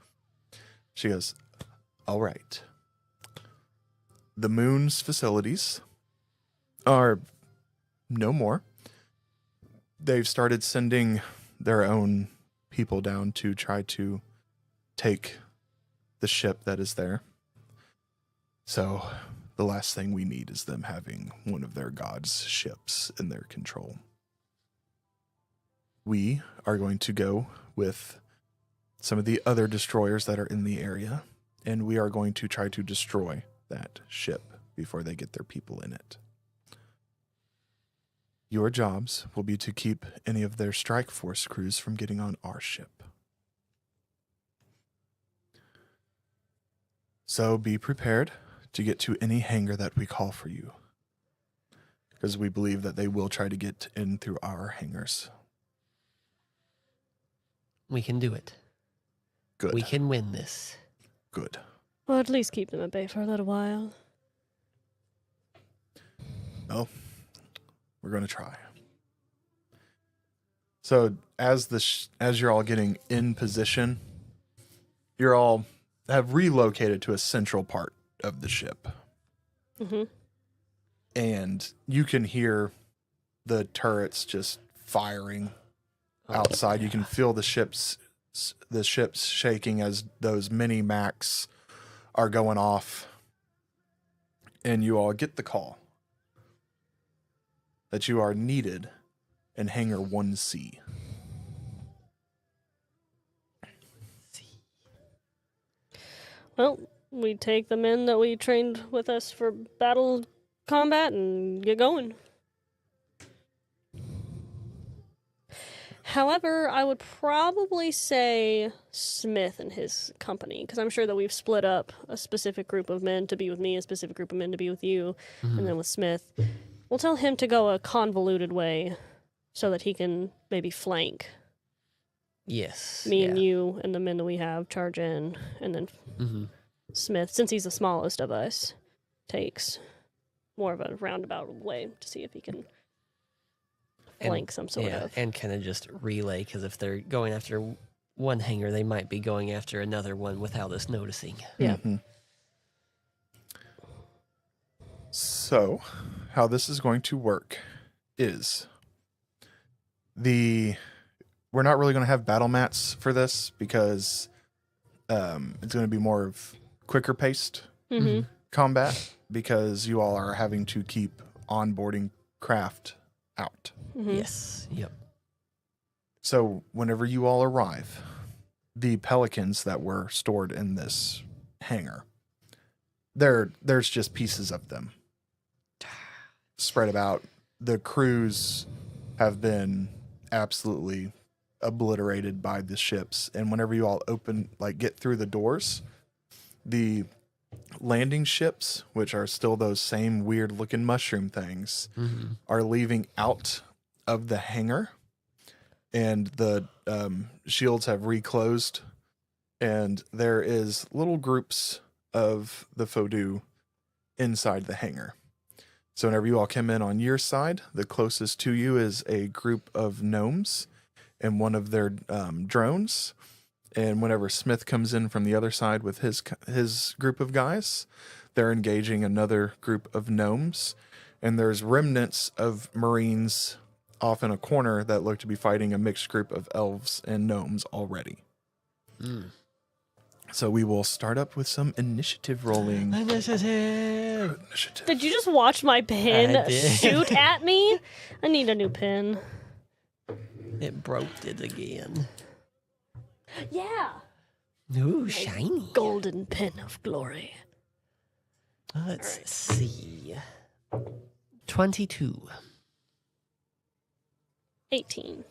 She goes, "All right. The moon's facilities are no more. They've started sending their own people down to try to take the ship that is there. So the last thing we need is them having one of their gods' ships in their control. We are going to go with some of the other destroyers that are in the area, and we are going to try to destroy that ship before they get their people in it. Your jobs will be to keep any of their strike force crews from getting on our ship. So be prepared to get to any hangar that we call for you, because we believe that they will try to get in through our hangars." We can do it. Good. We can win this. Good. Well, at least keep them at bay for a little while. Well, we're going to try. So as you're all getting in position, you're all have relocated to a central part of the ship. Mm-hmm. And you can hear the turrets just firing outside. You can feel the ships shaking as those mini Macs are going off. And you all get the call that you are needed in Hangar 1C. Well, we take the men that we trained with us for battle combat and get going. However, I would probably say Smith and his company, because I'm sure that we've split up a specific group of men to be with me, a specific group of men to be with you, and then with Smith. We'll tell him to go a convoluted way so that he can maybe flank Yes. me and you and the men that we have charge in, and then Mm-hmm. Smith, since he's the smallest of us, takes more of a roundabout way to see if he can flank some sort of. And kind of just relay, because if they're going after one hangar, they might be going after another one without us noticing. Yeah. Mm-hmm. So, how this is going to work is we're not really going to have battle mats for this because it's going to be more of quicker paced Mm-hmm. combat because you all are having to keep onboarding craft out. Mm-hmm. Yes. Yep. So whenever you all arrive, the pelicans that were stored in this hangar. There's just pieces of them spread about. The crews have been absolutely obliterated by the ships, and whenever you all get through the doors, the landing ships, which are still those same weird looking mushroom things, are leaving out of the hangar, and the shields have reclosed, and there is little groups of the Fodu inside the hangar. So whenever you all come in on your side, the closest to you is a group of gnomes and one of their drones. And whenever Smith comes in from the other side with his group of guys, they're engaging another group of gnomes. And there's remnants of Marines off in a corner that look to be fighting a mixed group of elves and gnomes already. So we will start up with some initiative rolling. Initiative. Did you just watch my I pin did. shoot at me? I need a new pin. It broke it again. Yeah. Ooh, shiny. Golden pin of glory. Let's see. 22. 18.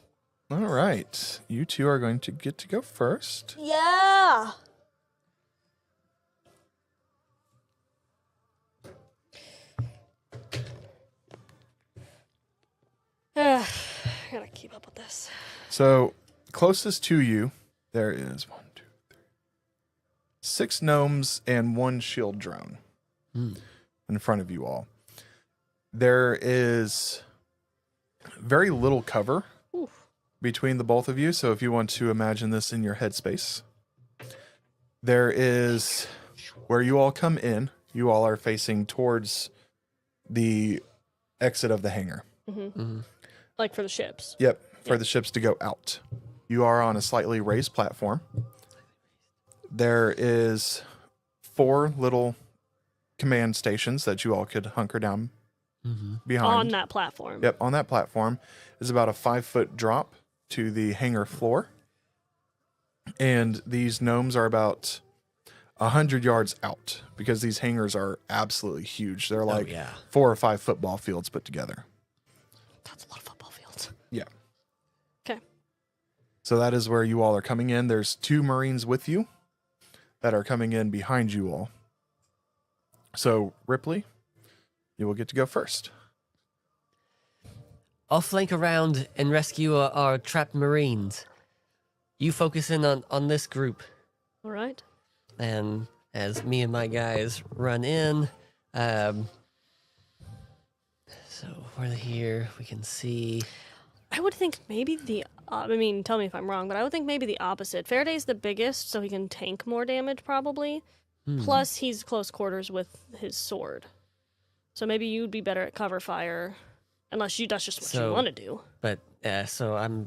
All right. You two are going to get to go first. Yeah. I gotta keep up with this. So closest to you, there is 1, 2, 3, 6 gnomes and 1 shield drone in front of you all. There is very little cover between the both of you. So if you want to imagine this in your headspace, there is where you all come in. You all are facing towards the exit of the hangar. Like for the ships. Yep, for the ships to go out. You are on a slightly raised platform. There is 4 little command stations that you all could hunker down behind. On that platform. Yep, on that platform is about a 5-foot drop to the hangar floor. And these gnomes are about 100 yards out because these hangars are absolutely huge. They're like 4 or 5 football fields put together. That's a lot of football fields. Yeah. Okay. So that is where you all are coming in. There's 2 Marines with you that are coming in behind you all. So, Ripley, you will get to go first. I'll flank around and rescue our trapped Marines. You focus in on this group. All right. And as me and my guys run in, so we're here, we can see. I would think maybe I mean, tell me if I'm wrong, but I would think maybe the opposite. Faraday's the biggest, so he can tank more damage probably. Plus, he's close quarters with his sword. So maybe you'd be better at cover fire, unless that's just what you want to do. But, so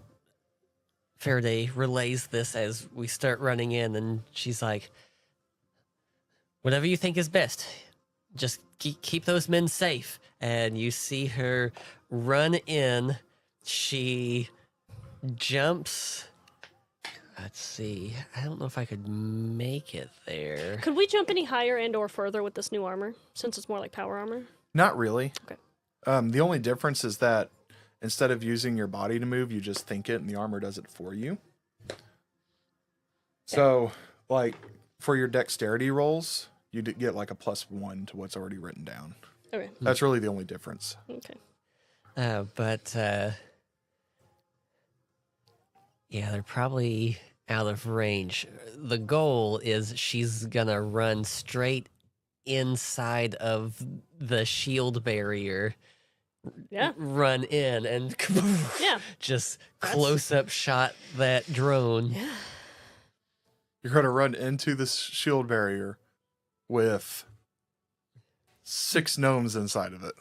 Faraday relays this as we start running in, and she's like, whatever you think is best, just keep those men safe. And you see her run in. She jumps. Let's see. I don't know if I could make it there. Could we jump any higher and or further with this new armor, since it's more like power armor? Not really. Okay. The only difference is that instead of using your body to move, you just think it and the armor does it for you. So, like, for your dexterity rolls, you get like a +1 to what's already written down. Okay. That's really the only difference. Okay. Yeah, they're probably out of range. The goal is she's gonna run straight inside of the shield barrier. Yeah. Run in and Yeah. just close up shot that drone. Yeah. You're going to run into the shield barrier with 6 gnomes inside of it.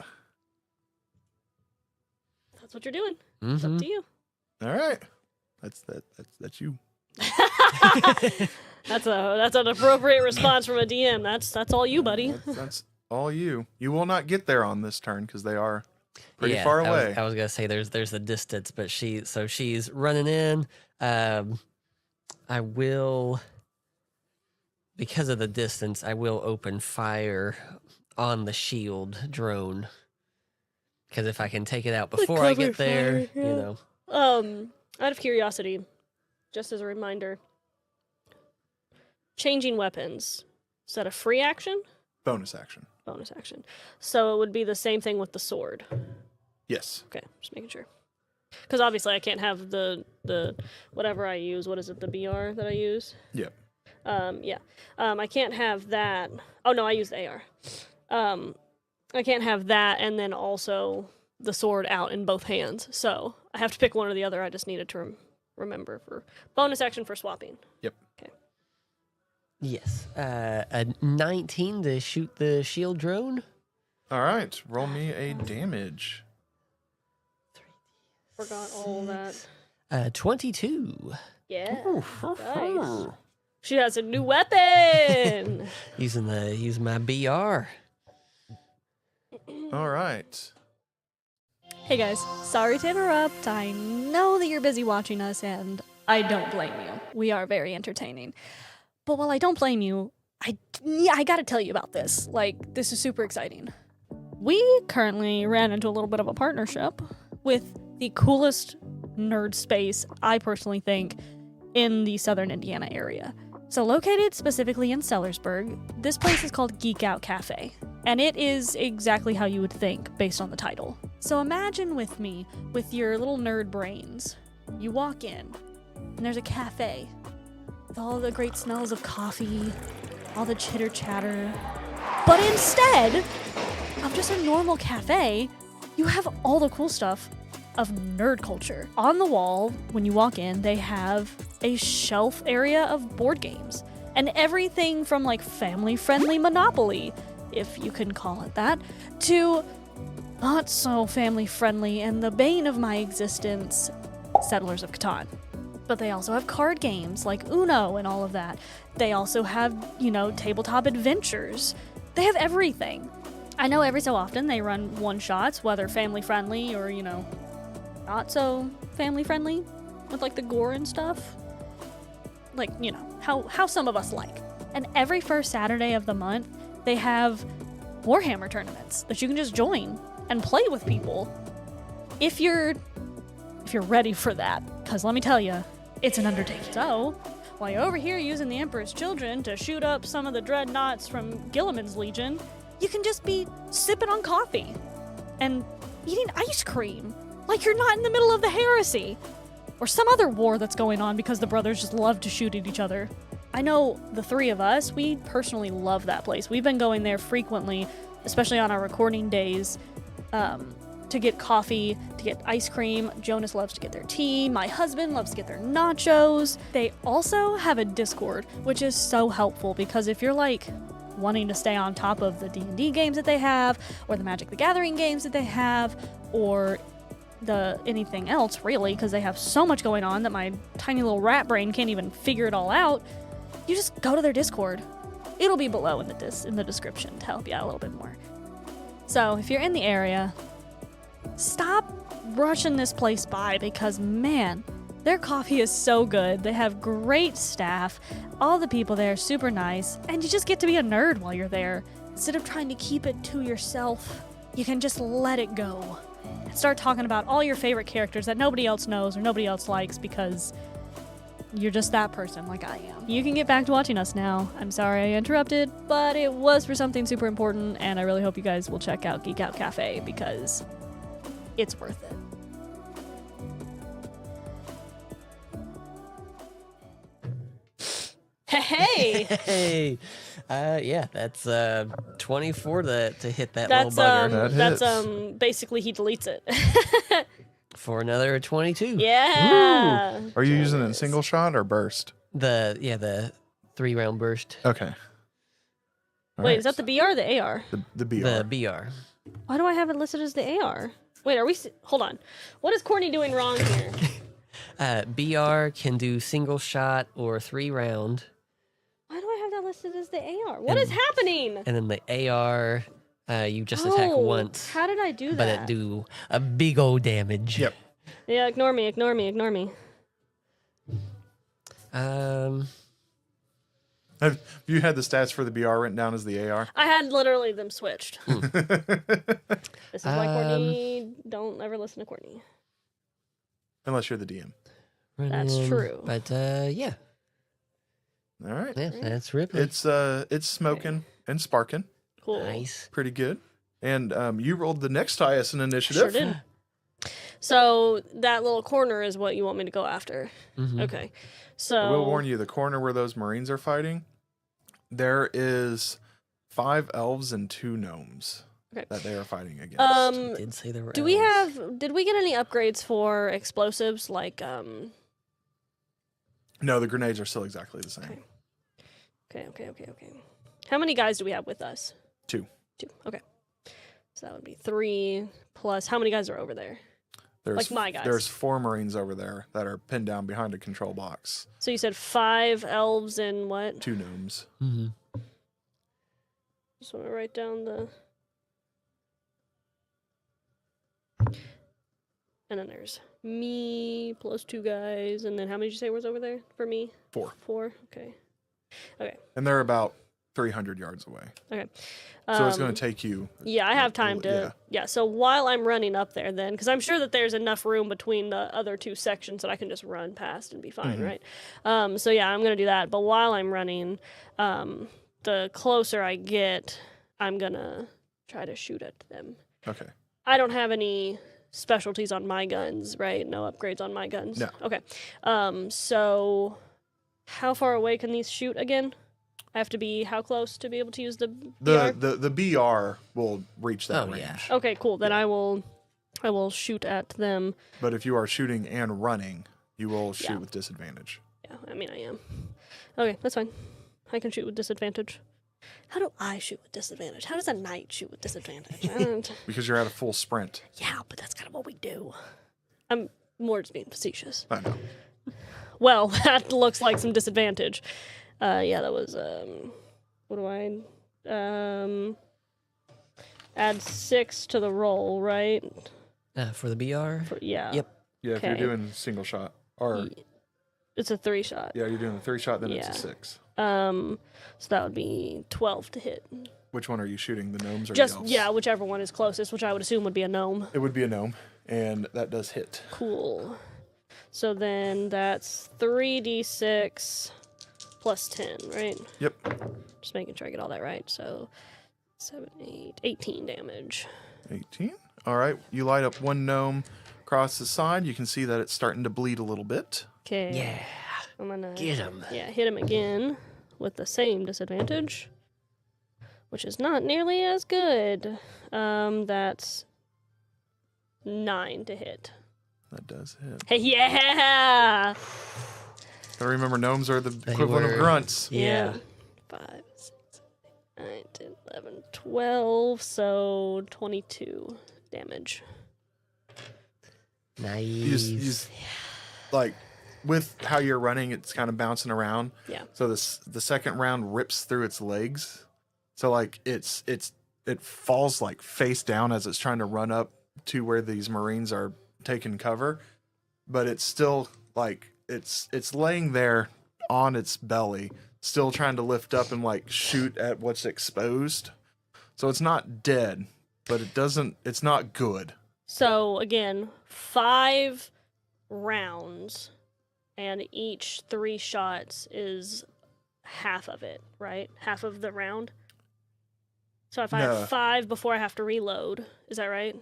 That's what you're doing. It's up to you. All right. That's you. That's an appropriate response from a DM. That's all you, buddy. That's all you. You will not get there on this turn because they are pretty far away. I was gonna say there's a distance, but she's running in. I will because of the distance, I will open fire on the shield drone. Because if I can take it out before I get there, fire, yeah. Out of curiosity, just as a reminder, changing weapons, is that a free action? Bonus action. Bonus action. So it would be the same thing with the sword. Yes. Okay, just making sure. Because obviously I can't have the whatever I use. What is it? The BR that I use? Yep. Yeah. I can't have that. Oh no, I use the AR. I can't have that and then also the sword out in both hands. So I have to pick one or the other. I just needed to remember for bonus action for swapping. Yep. Okay. Yes. A 19 to shoot the shield drone. All right. Roll me a damage. Forgot all that. 22. Yeah. Nice. She has a new weapon. Using my BR. All right. Hey guys, sorry to interrupt. I know that you're busy watching us, and I don't blame you. We are very entertaining. But while I don't blame you, I gotta tell you about this. Like, this is super exciting. We currently ran into a little bit of a partnership with the coolest nerd space, I personally think, in the southern Indiana area. So located specifically in Sellersburg, this place is called GeekOut Cafe, and it is exactly how you would think based on the title. So imagine with me, with your little nerd brains, you walk in, and there's a cafe with all the great smells of coffee, all the chitter chatter, but instead of just a normal cafe, you have all the cool stuff of nerd culture. On the wall, when you walk in, they have a shelf area of board games. And everything from like family-friendly Monopoly, if you can call it that, to not so family-friendly and the bane of my existence, Settlers of Catan. But they also have card games like Uno and all of that. They also have, tabletop adventures. They have everything. I know every so often they run one-shots, whether family-friendly or, not so family-friendly, with like the gore and stuff. Like, how some of us like. And every first Saturday of the month, they have Warhammer tournaments that you can just join and play with people. If you're ready for that, because let me tell you, it's an undertaking. So, while you're over here using the Emperor's Children to shoot up some of the dreadnoughts from Gilliman's Legion, you can just be sipping on coffee and eating ice cream like you're not in the middle of the heresy or some other war that's going on because the brothers just love to shoot at each other. I know the three of us, we personally love that place. We've been going there frequently, especially on our recording days, to get coffee, to get ice cream. Jonas loves to get their tea. My husband loves to get their nachos. They also have a Discord, which is so helpful because if you're like wanting to stay on top of the D&D games that they have, or the Magic the Gathering games that they have, or anything else really, because they have so much going on that my tiny little rat brain can't even figure it all out, you just go to their Discord. It'll be below in the description to help you out a little bit more. So if you're in the area, stop rushing this place by because man, their coffee is so good. They have great staff. All the people there are super nice, and you just get to be a nerd while you're there. Instead of trying to keep it to yourself, you can just let it go. Start talking about all your favorite characters that nobody else knows or nobody else likes because you're just that person like I am. You can get back to watching us now. I'm sorry I interrupted, but it was for something super important, and I really hope you guys will check out GeekOut Cafe because it's worth it. Hey! Hey. Yeah, that's 24 to hit that little bugger. That Basically he deletes it. For another 22. Yeah. Are you using it in single shot or burst? The 3-round burst. Okay. All Wait, right. is that the BR or the AR? the BR? The BR. Why do I have it listed as the AR? Wait, are we... Hold on. What is Courtney doing wrong here? BR can do single shot or 3-round. Why do I have that listed as the AR? What is happening? And then the AR, you just attack once. How did I do that? But it do a big old damage. Yep. Yeah, ignore me. Have you had the stats for the BR written down as the AR? I had literally them switched. This is why Courtney, don't ever listen to Courtney. Unless you're the DM. That's true. But yeah, All right. yeah, that's Ripley. It's smoking and sparking. Cool. Nice. Pretty good. And you rolled the next highest in initiative. Sure did. So that little corner is what you want me to go after. Mhm. Okay. So I will warn you, the corner where those Marines are fighting, there is 5 elves and 2 gnomes Okay. that they are fighting against. Did say there were Did we elves. did we get any upgrades for explosives like No, the grenades are still exactly the same. Okay. How many guys do we have with us? 2. 2. Okay. So that would be 3 plus how many guys are over there? Like my guys. There's 4 Marines over there that are pinned down behind a control box. So you said 5 elves and what? 2 gnomes. Mhm. Just want to write down the. And then there's me plus 2 guys, and then how many did you say was over there for me? 4. 4. Okay. And they're about 300 yards away. Okay. So it's going to take you. Yeah, I have time to. Yeah. Yeah. So while I'm running up there, then, because I'm sure that there's enough room between the other 2 sections that I can just run past and be fine, right? So yeah, I'm gonna do that. But while I'm running, the closer I get, I'm gonna try to shoot at them. Okay. I don't have any specialties on my guns, right? No upgrades on my guns. No. Okay. So how far away can these shoot again? I have to be how close to be able to use the BR? The BR will reach that Oh, range. yeah. Okay, cool. Then I will shoot at them. But if you are shooting and running, you will shoot Yeah. with disadvantage. Yeah, I mean I am. Okay, that's fine. I can shoot with disadvantage. How do I shoot with disadvantage? How does a knight shoot with disadvantage? I don't... Because you're at a full sprint. Yeah, but that's kind of what we do. I'm more just being facetious. I know. Well, that looks like some disadvantage. Yeah, that was what do I add 6 to the roll, right? For the BR. Yeah. Yep. Yeah, if you're Okay. doing single shot. Or, It's a 3 shot. yeah, you're doing a 3 shot, then Yeah. it's a 6. So that would be 12 to hit. Which one are you shooting? The gnomes or Just the elves? yeah, whichever one is closest, which I would assume would be a gnome. It would be a gnome, and that does hit. Cool. So then that's 3d6 plus 10, right? Yep. Just making sure I get all that right. So 7, 8, 18 damage. 18. All right. You light up one gnome across the side. You can see that it's starting to bleed a little bit. Okay. Yeah. I'm gonna Get him. Yeah, hit him again with the same disadvantage, which is not nearly as good. That's 9 to hit. That does hit. Hey, yeah. But remember, gnomes are the They equivalent were- of grunts. Yeah. 5, 6, 8, 9, 10, 11, 12, so 22 damage. Nice. You just like with how you're running, it's kind of bouncing around. Yeah. So the second round rips through its legs. So like it falls like face down as it's trying to run up to where these Marines are taking cover, but it's still like it's laying there on its belly, still trying to lift up and like shoot at what's exposed. So it's not dead, but it's not good. So again, 5 rounds, and each 3 shots is half of it, right? Half of the round. So if I No. have 5 before I have to reload, is that right?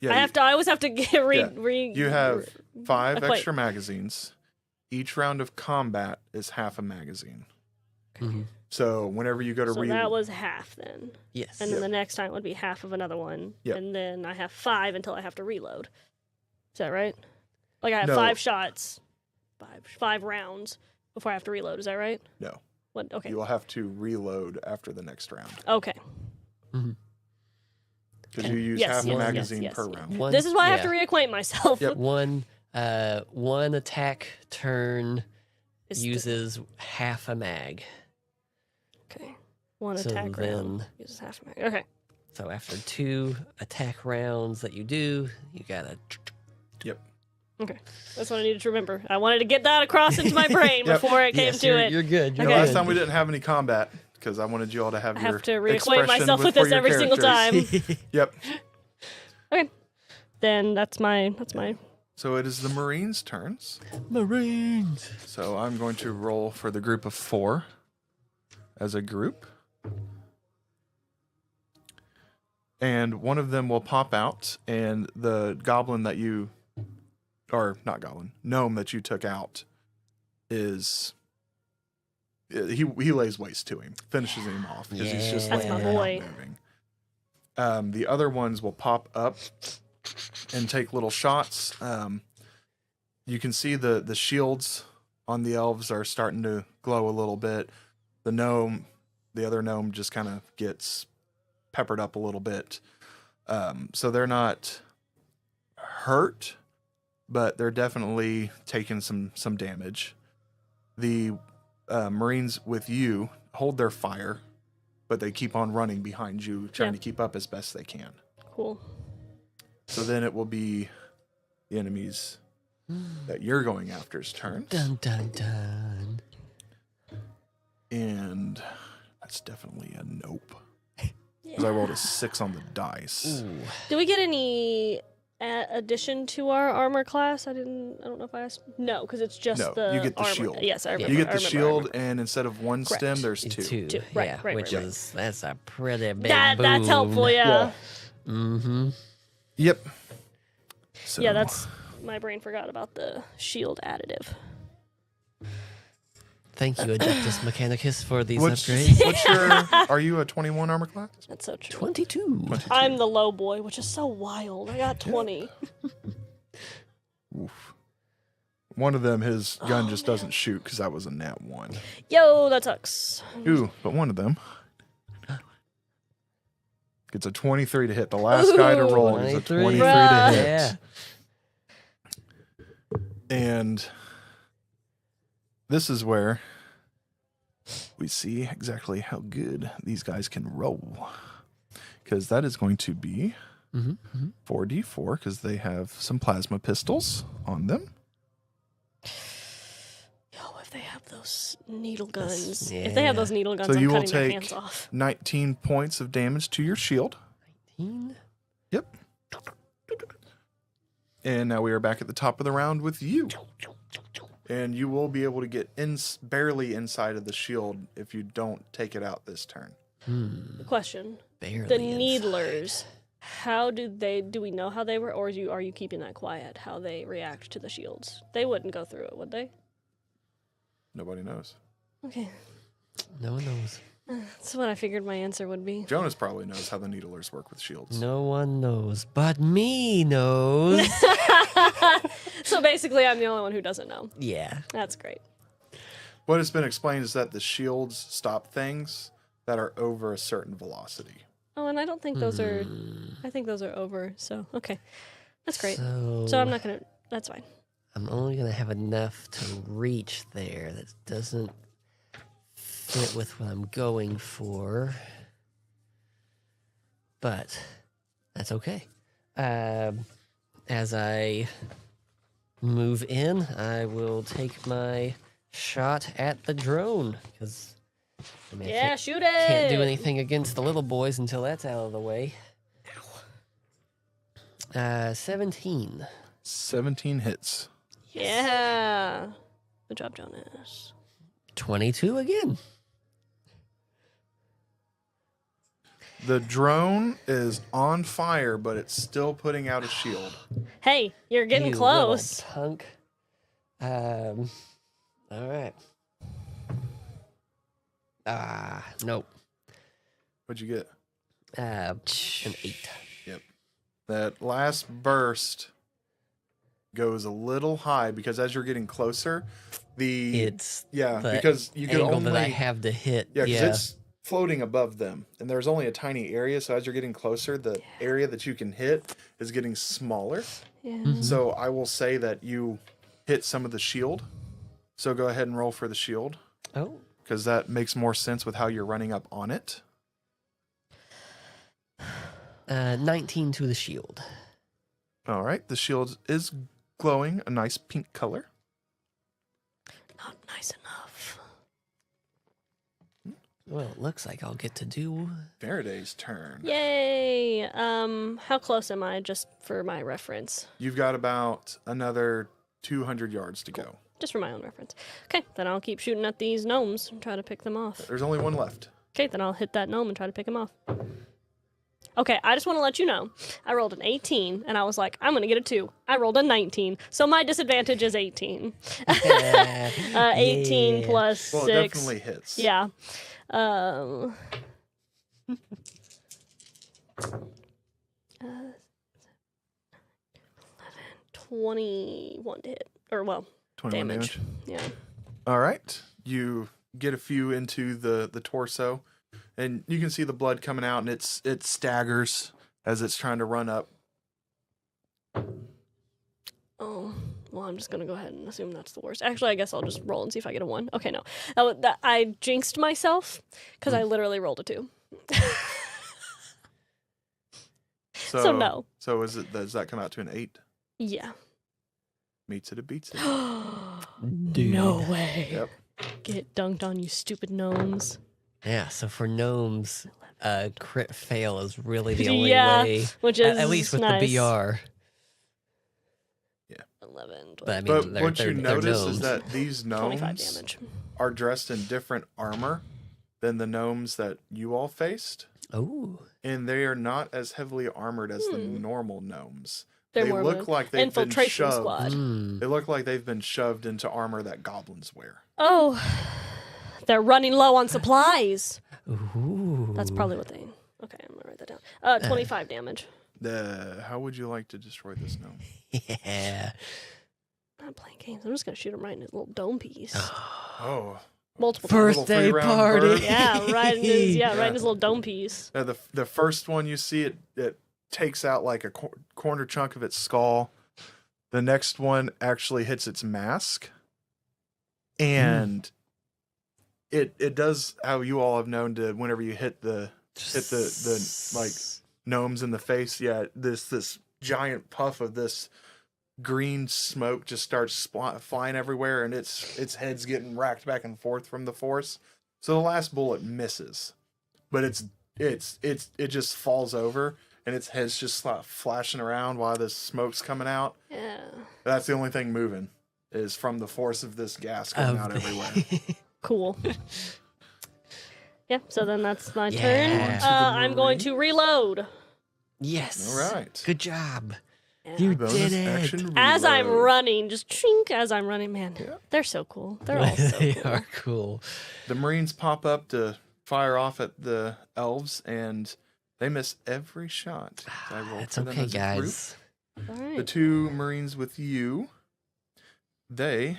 Yeah, I always have to get you have 5 equate. extra magazines. Each round of combat is half a magazine. Mhm. So whenever you go to So that was half then. Yes. And then the next time would be half of another one. Yep. And then I have 5 until I have to reload. Is that right? Like I have No. 5 shots, 5 rounds before I have to reload. Is that right? No. What? Okay. You will have to reload after the next round Okay. because you use Yes, half yes, a yes, magazine yes, per yes. round. One, This is why I have to yeah. reacquaint myself. Yep. One attack turn It's the- uses half a mag. Okay. One So attack round then- uses half a mag. Okay. So after 2 attack rounds that you do, you gotta Yep. Okay, that's what I needed to remember. I wanted to get that across into my brain Yep. before it came Yes, to you're, it. you're good. You're You know, last good. time we didn't have any combat because I wanted you all to have I your have to reacquaint expression myself with for this your every single characters. time. Yep. Okay, then that's my. So it is the Marines' turns. Marines. So I'm going to roll for the group of 4 as a group. And one of them will pop out, and the goblin that you, or not goblin, gnome that you took out is, he lays waste to him, finishes him off because he's just Yeah. laying That's my there not boy. moving. The other ones will pop up and take little shots. You can see the shields on the elves are starting to glow a little bit. The other gnome just kind of gets peppered up a little bit. So they're not hurt, but they're definitely taking some damage. The Marines with you hold their fire, but they keep on running behind you, trying to keep up as best they can. Cool. So then it will be the enemies that you're going after's turns. Dun dun dun. And that's definitely a nope. Because I rolled a 6 on the dice. Ooh. Do we get any addition to our armor class? I don't know if I asked. No, because it's just No, the you get the armor. shield. Yes, I remember. You get I the remember, I shield, remember. and instead of one Correct. stem, there's 2. Two. Right, Yeah, right, which right. is that's a pretty big That's helpful. boon. Yeah. Mm-hmm. Yep. So, Yeah, that's my brain forgot about the shield additive. Thank you, Adeptus Mechanicus, for these What's upgrades. your? Are you a 21 armor class? That's so true. 22. I'm the low boy, which is so wild. I got 20. Oof. One of them, his gun just doesn't shoot because that was a nat 1. Yo, that sucks. Ooh, but one of them gets a 23 to hit. The last guy to roll is a 23 to Bruh. hit. Yeah. And this is where we see exactly how good these guys can roll. Because that is going to be 4d4 because they have some plasma pistols on them. Yo, if they have those needle guns. yeah. If they have those needle guns, So I'm you will cutting their take hands off. 19 points of damage to your shield. 19? Yep. And now we are back at the top of the round with you. And you will be able to get barely inside of the shield if you don't take it out this turn. Question. Barely. The inside. needlers, how do we know how they were, or are you keeping that quiet, how they react to the shields? They wouldn't go through it, would they? Nobody knows. Okay. No one knows. That's what I figured my answer would be. Jonas probably knows how the needlers work with shields. No one knows, but me knows. So basically, I'm the only one who doesn't know. Yeah. That's great. What has been explained is that the shields stop things that are over a certain velocity. Oh, and I don't think those are. I think those are over. So okay, that's great. So I'm not gonna. That's fine. I'm only gonna have enough to reach there. That doesn't fit with what I'm going for, but that's okay. As I move in, I will take my shot at the drone because I Yeah, shoot it. can't do anything against the little boys until that's out of the way. 17. 17 hits. Yeah. Good job, Jonas. 22 again. The drone is on fire, but it's still putting out a shield. Hey, you're getting You close. little punk. All right. Nope. What'd you get? An 8. Yep. That last burst goes a little high because as you're getting closer, It's yeah, the because you can angle only that I have to hit. yeah, because Yeah. it's floating above them, and there's only a tiny area. So as you're getting closer, the area that you can hit is getting smaller. Yeah. So I will say that you hit some of the shield. So go ahead and roll for the shield Oh. because that makes more sense with how you're running up on it. 19 to the shield. All right, the shield is glowing a nice pink color. Not nice enough. Well, it looks like I'll get to do. Faraday's turn. Yay! How close am I, just for my reference? You've got about another 200 yards to go. Just for my own reference. Okay, then I'll keep shooting at these gnomes and try to pick them off. There's only one left. Okay, then I'll hit that gnome and try to pick him off. Okay, I just want to let you know, I rolled an 18, and I was like, I'm going to get a 2. I rolled a 19, so my disadvantage is 18. 18 Yeah. plus Well, 6. it definitely hits. Yeah. 21 to hit. Or, well, 21 damage. Yeah. All right. You get a few into the torso, and you can see the blood coming out, and it staggers as it's trying to run up. Oh, well, I'm just going to go ahead and assume that's the worst. Actually, I guess I'll just roll and see if I get a 1. Okay, no. I jinxed myself because I literally rolled a 2. So no. So does that come out to an 8? Yeah. Meets it, it beats it. No way. Yep. Get dunked on, you stupid gnomes. Yeah, so for gnomes, crit fail is really the only Yeah, way. which is At least with nice. the BR. 11, 12, But I mean, But they're, what they're, you they're notice gnomes. is that these 25 gnomes damage. are dressed in different armor than the gnomes that you all faced, Oh. and they are not as heavily armored as the normal gnomes. They're They more look of an like they've been infiltration shoved. squad. Mm. They look like they've been shoved into armor that goblins wear. Oh, they're running low on supplies. Ooh. That's probably what they... Okay, I'm going to write that down. 25 damage. How would you like to destroy this gnome? Yeah. I'm not playing games. I'm just going to shoot him right in his little dome piece. Oh, Multiple times. Little Birthday free-round party. bird. Yeah, right in his, Yeah. right in his little dome piece. the first one you see, it takes out like a corner chunk of its skull. The next one actually hits its mask, and it does how you all have known to whenever you hit the like gnomes in the face. Yeah, this giant puff of this green smoke just starts flying everywhere, and its head's getting racked back and forth from the force. So the last bullet misses, but it just falls over, and its head's just flashing around while this smoke's coming out. Yeah. That's the only thing moving is from the force of this gas going out everywhere. Cool. Yeah, so then that's my Yeah. turn. On to the I'm going to reload. Yes. All right. Good job. Yeah. You Bonus did it. action As I'm reload. running, just chink as I'm running, man. Yeah. They're so cool. They're all so They cool. are cool. The Marines pop up to fire off at the elves, and they miss every shot. I roll It's for them okay, as a group. guys. All The right. 2 Marines with you, they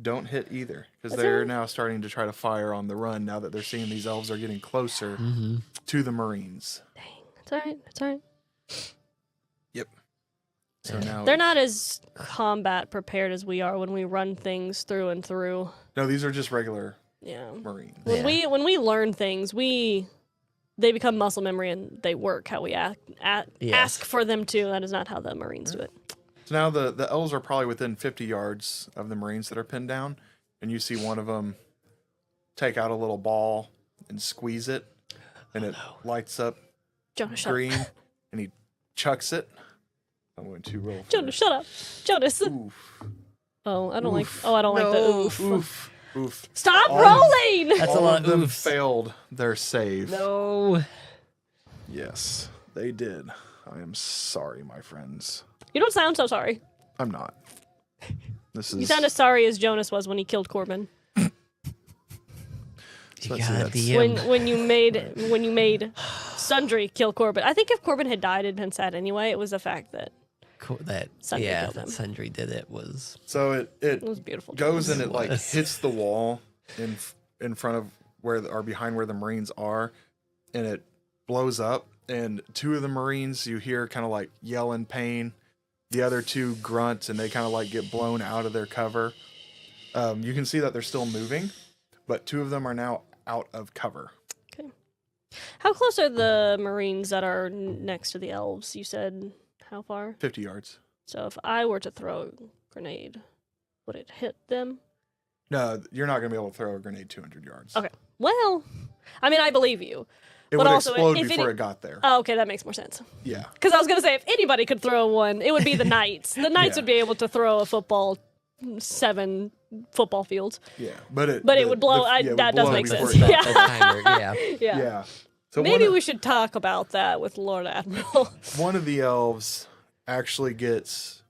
don't hit either because That's they're all right. now starting to try to fire on the run now that they're seeing these elves are getting closer Mm-hmm. to the Marines. Dang. It's all right. It's all right. So now They're not as combat prepared as we are when we run things through and through. No, these are just regular Yeah. Marines. Yeah. When we learn things, they become muscle memory and they work how we ask for them to. That is not how the Marines do it. So now the elves are probably within 50 yards of the Marines that are pinned down, and you see one of them take out a little ball and squeeze it, and it lights up Jonas, shut green, up. and he chucks it. I'm going to roll. For Jonas, shut up. Jonas. Oof. Oh, I don't Oof. like the No. oof. Oof. Oof. Stop All- rolling. That's a All lot of them of oofs. failed their save. No. Yes, they did. I am sorry, my friends. You don't sound so sorry. I'm not. This You is sound as sorry as Jonas was when he killed Corbin. You Let's see, gotta that's- be When you made Sundry kill Corbin. I think if Corbin had died, it'd been sad anyway. It was the fact that cool that Sundry yeah, killed that him. Sundry did it was so it it was beautiful. goes and Jonas. it like Was. hits the wall in front of or behind where the Marines are, and it blows up. And 2 of the Marines you hear kind of like yell in pain. The other 2 grunt, and they kind of like get blown out of their cover. You can see that they're still moving, but 2 of them are now out of cover. How close are the Marines that are next to the elves? You said how far? 50 yards. So if I were to throw a grenade, would it hit them? No, you're not going to be able to throw a grenade 200 yards. Okay. Well, I mean, I believe you. It But would also, explode if before it got there. Oh, okay, that makes more sense. Yeah. Because I was going to say, if anybody could throw one, it would be the Knights. The Knights Yeah. would be able to throw a football, 7 football fields. Yeah. But it would blow. it would That does blow make before sense. it got Yeah. The timer, yeah. Yeah. Yeah. So Maybe we should talk about that with Lord Admiral. one of the elves actually gets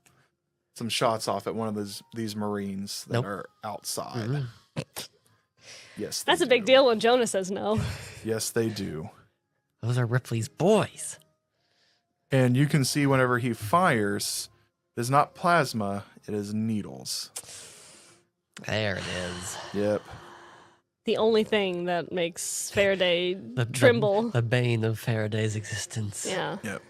some shots off at one of these Marines that Nope. are outside. Yes. That's they a big do. deal when Jonah says no. Yes, they do. Those are Ripley's boys. And you can see whenever he fires, it is not plasma, it is needles. There it is. Yep. The only thing that makes Faraday The tremble. The bane of Faraday's existence. Yeah. Yep.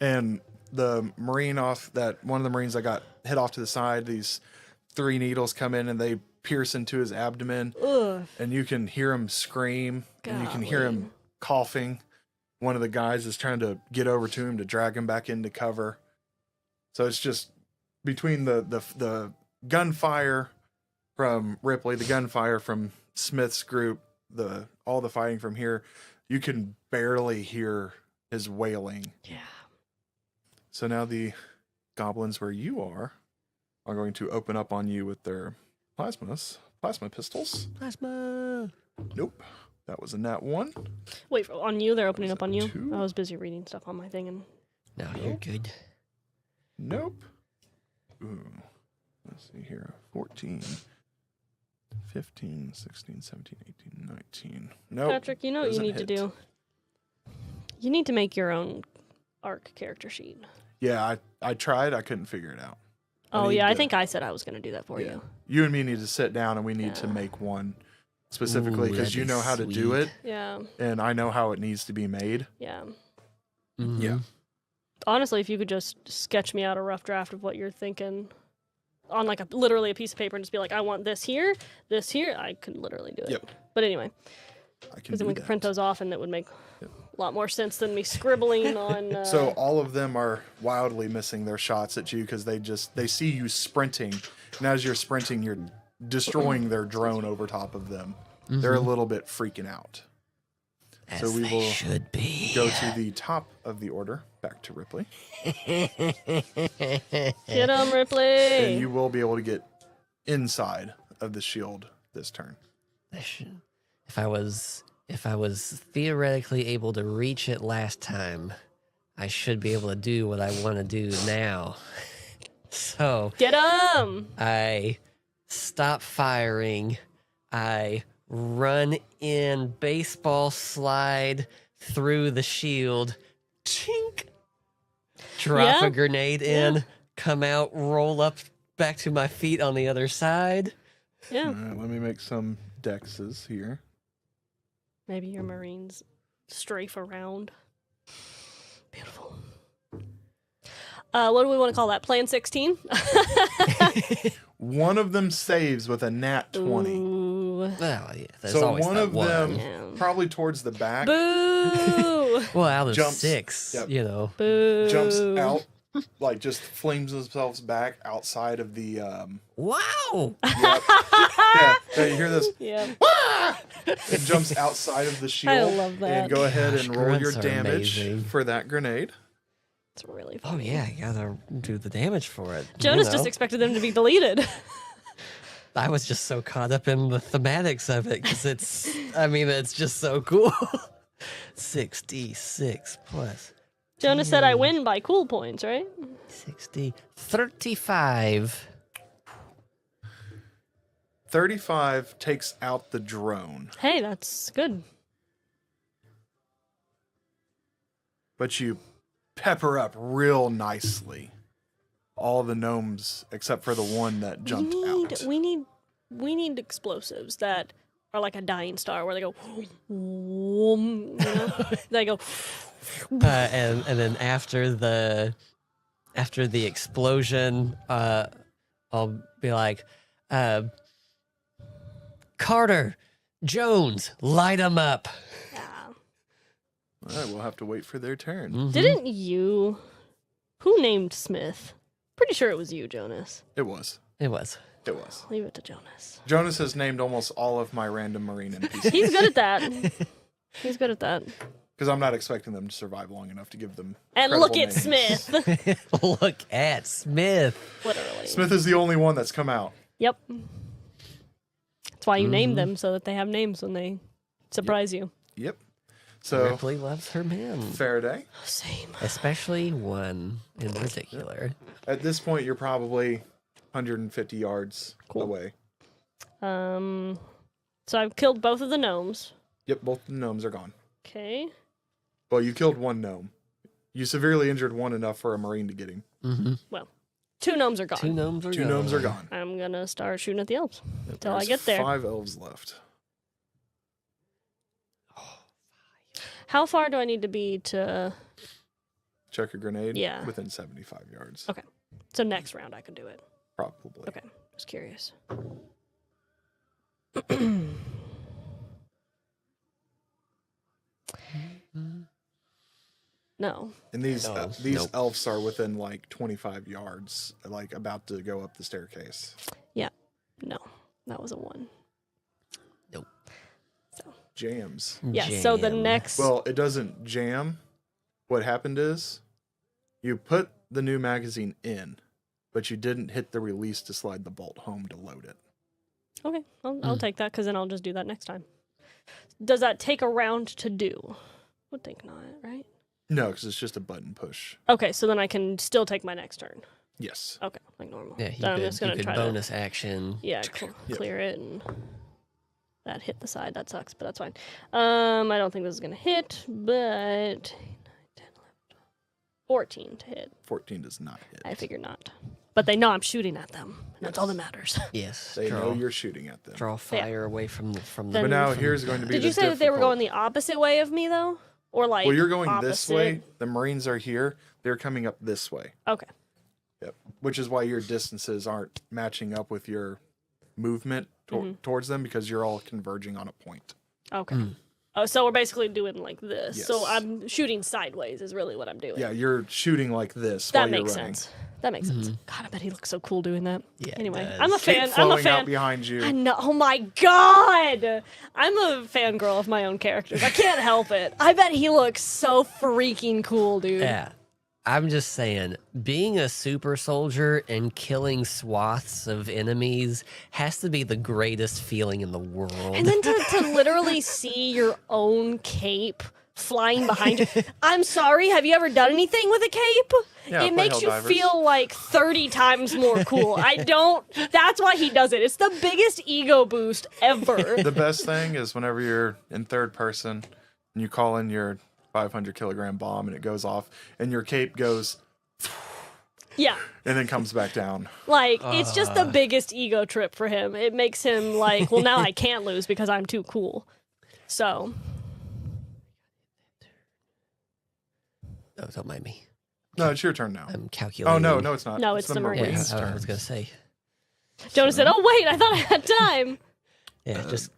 And the Marine one of the Marines that got hit off to the side, these 3 needles come in and they pierce into his abdomen. Ugh. And you can hear him scream and you can hear Golly. him coughing. One of the guys is trying to get over to him to drag him back into cover. So it's just between the gunfire from Ripley, the gunfire from Smith's group, all the fighting from here, you can barely hear his wailing. Yeah. So now the goblins where you are going to open up on you with their plasma pistols. Plasma. Nope. That was a nat 1. Wait, on you? They're opening up on you? 2? I was busy reading stuff on my thing. And No, you're good. Nope. Ooh. Let's see here. 14, 15, 16, 17, 18, 19. Nope. Patrick, you know what you doesn't need to hit. do? You need to make your own ARC character sheet. Yeah, I tried. I couldn't figure it out. Oh, need yeah, I to- think I said I was going to do that for Yeah. you. You and me need to sit down and we need to Yeah. make one specifically Ooh, because that'd you be know how to do sweet. it Yeah, and I know how it needs to be made. yeah. Mhm. Yeah. Honestly, if you could just sketch me out a rough draft of what you're thinking on like literally a piece of paper and just be like, I want this here, I could literally do it. Yep. But anyway, I can because then do we could that. print those off and it would make Yep. a lot more sense than me scribbling on. So all of them are wildly missing their shots at you because they see you sprinting, and as you're sprinting, you're destroying their drone over top of them. They're a little bit freaking out. As So we they will should be. Go to the top of the order, back to Ripley, Get 'em, Ripley! and you will be able to get inside of the shield this turn. If I was theoretically able to reach it last time, I should be able to do what I want to do now. So Get 'em! I stop firing. I run in, baseball slide through the shield. Chink. Drop Yeah. a grenade in, come out, roll up back to my feet on the other side. Yeah. All right, let me make some dexes here. Maybe your Marines strafe around. Beautiful. What do we want to call that? Plan 16? One of them saves with a nat 20. Ooh. Well, yeah, there's So always one that of them, Yeah. probably towards the back, Boo! Well, out of jumps- 6, yep. you know. Boo! jumps out, like just flings themselves back outside of the. Wow! Yeah, you hear this? Yeah. It jumps outside of the shield. love that. And go ahead Gosh, and roll your grunts are damage amazing. for that grenade. It's really Oh, funny. yeah, you gotta do the damage for it. you Jonas know. just expected them to be deleted. I was just so caught up in the thematics of it because it's just so cool. 66 plus Jonas said I win by cool points, right? 60, 35. 35 takes out the drone, Hey, that's good. but you pepper up real nicely all the gnomes except for the one that jumped out. We need explosives that are like a dying star where they go, whoom, you know? They go, And then after the explosion, I'll be like, Carter, Jones, light them up. yeah. All right, we'll have to wait for their turn. Mhm. Didn't you? Who named Smith? Pretty sure it was you, Jonas. It was. It was. It was. Leave it to Jonas. Jonas has named almost all of my random Marine NPCs. He's good at that. He's good at that. Because I'm not expecting them to survive long enough to give them. And credible look at names. Smith. Look at Smith. Literally. Smith is the only one that's come out. Yep. That's why you name them, so that they have names when they surprise you. Yep. So Ripley loves her men, Faraday. Same. especially one in particular. At this point, you're probably 150 yards away. So I've killed both of the gnomes. Yep, both the gnomes are gone. Okay. Well, you killed one gnome. You severely injured one enough for a Marine to get him. Mm-hmm. Well, 2 gnomes are gone. Two gnomes are Two gnomes are gone. I'm gonna start shooting at the elves until I There's get there. 5 elves left. How far do I need to be to? Check a grenade. Yeah. Within 75 yards. Okay. So next round I can do it. Probably. Okay. Just curious. No. And these No. Nope. elves are within like 25 yards, like about to go up the staircase. No. That was a 1. Jams. Yeah. So the Jam. next. Well, it doesn't jam. What happened is you put the new magazine in, but you didn't hit the release to slide the bolt home to load it. Okay. I'll take that because then I'll just do that next time. Does that take a round to do? Would think not, right? No, because it's just a button push. Okay. So then I can still take my next turn. Yes. Okay. Like normal. Yeah, you Then I'm could, just gonna you could try bonus action. to. Yeah. Yep. Clear it and. That hit the side. That sucks, but that's fine. I don't think this is gonna hit, but 14 to hit. 14 does not hit. I figure not. But they know I'm shooting at them. And that's all that matters. Yes. They draw, know you're shooting at them. draw fire away from the Then- But now here's going to be Did you the say that they were difficult- going the opposite way of me though, or like? Well, you're going this opposite? way. The Marines are here. They're coming up this way. Okay. Yep. Which is why your distances aren't matching up with your movement towards them because you're all converging on a point. Okay. Oh, so we're basically doing like this. Yes. So I'm shooting sideways is really what I'm doing. Yeah, you're shooting like this while That you're makes running. sense. That makes sense. God, I bet he looks so cool doing that. Yeah, it Anyway, does. I'm a Cape fan. I'm a flowing out fan. behind you. I know. Oh my god! I'm a fangirl of my own characters. I can't help it. I bet he looks so freaking cool, dude. Yeah. I'm just saying, being a super soldier and killing swaths of enemies has to be the greatest feeling in the world. And then to literally see your own cape flying behind you. I'm sorry, have you ever done anything with a cape? Yeah, I It play makes you Helldivers. feel like 30 times more cool. I don't. That's why he does it. It's the biggest ego boost ever. The best thing is whenever you're in third person and you call in your 500 kilogram bomb and it goes off and your cape goes Yeah. and then comes back down. Like, it's just the biggest ego trip for him. It makes him like, well, now I can't lose because I'm too cool. So, Oh, don't mind me. No, it's your turn now. I'm calculating. Oh no, it's not. No, it's the Marines. Yeah, Marines' I turn. was going to say. Jonas said, oh, wait, I thought I had time. Yeah, just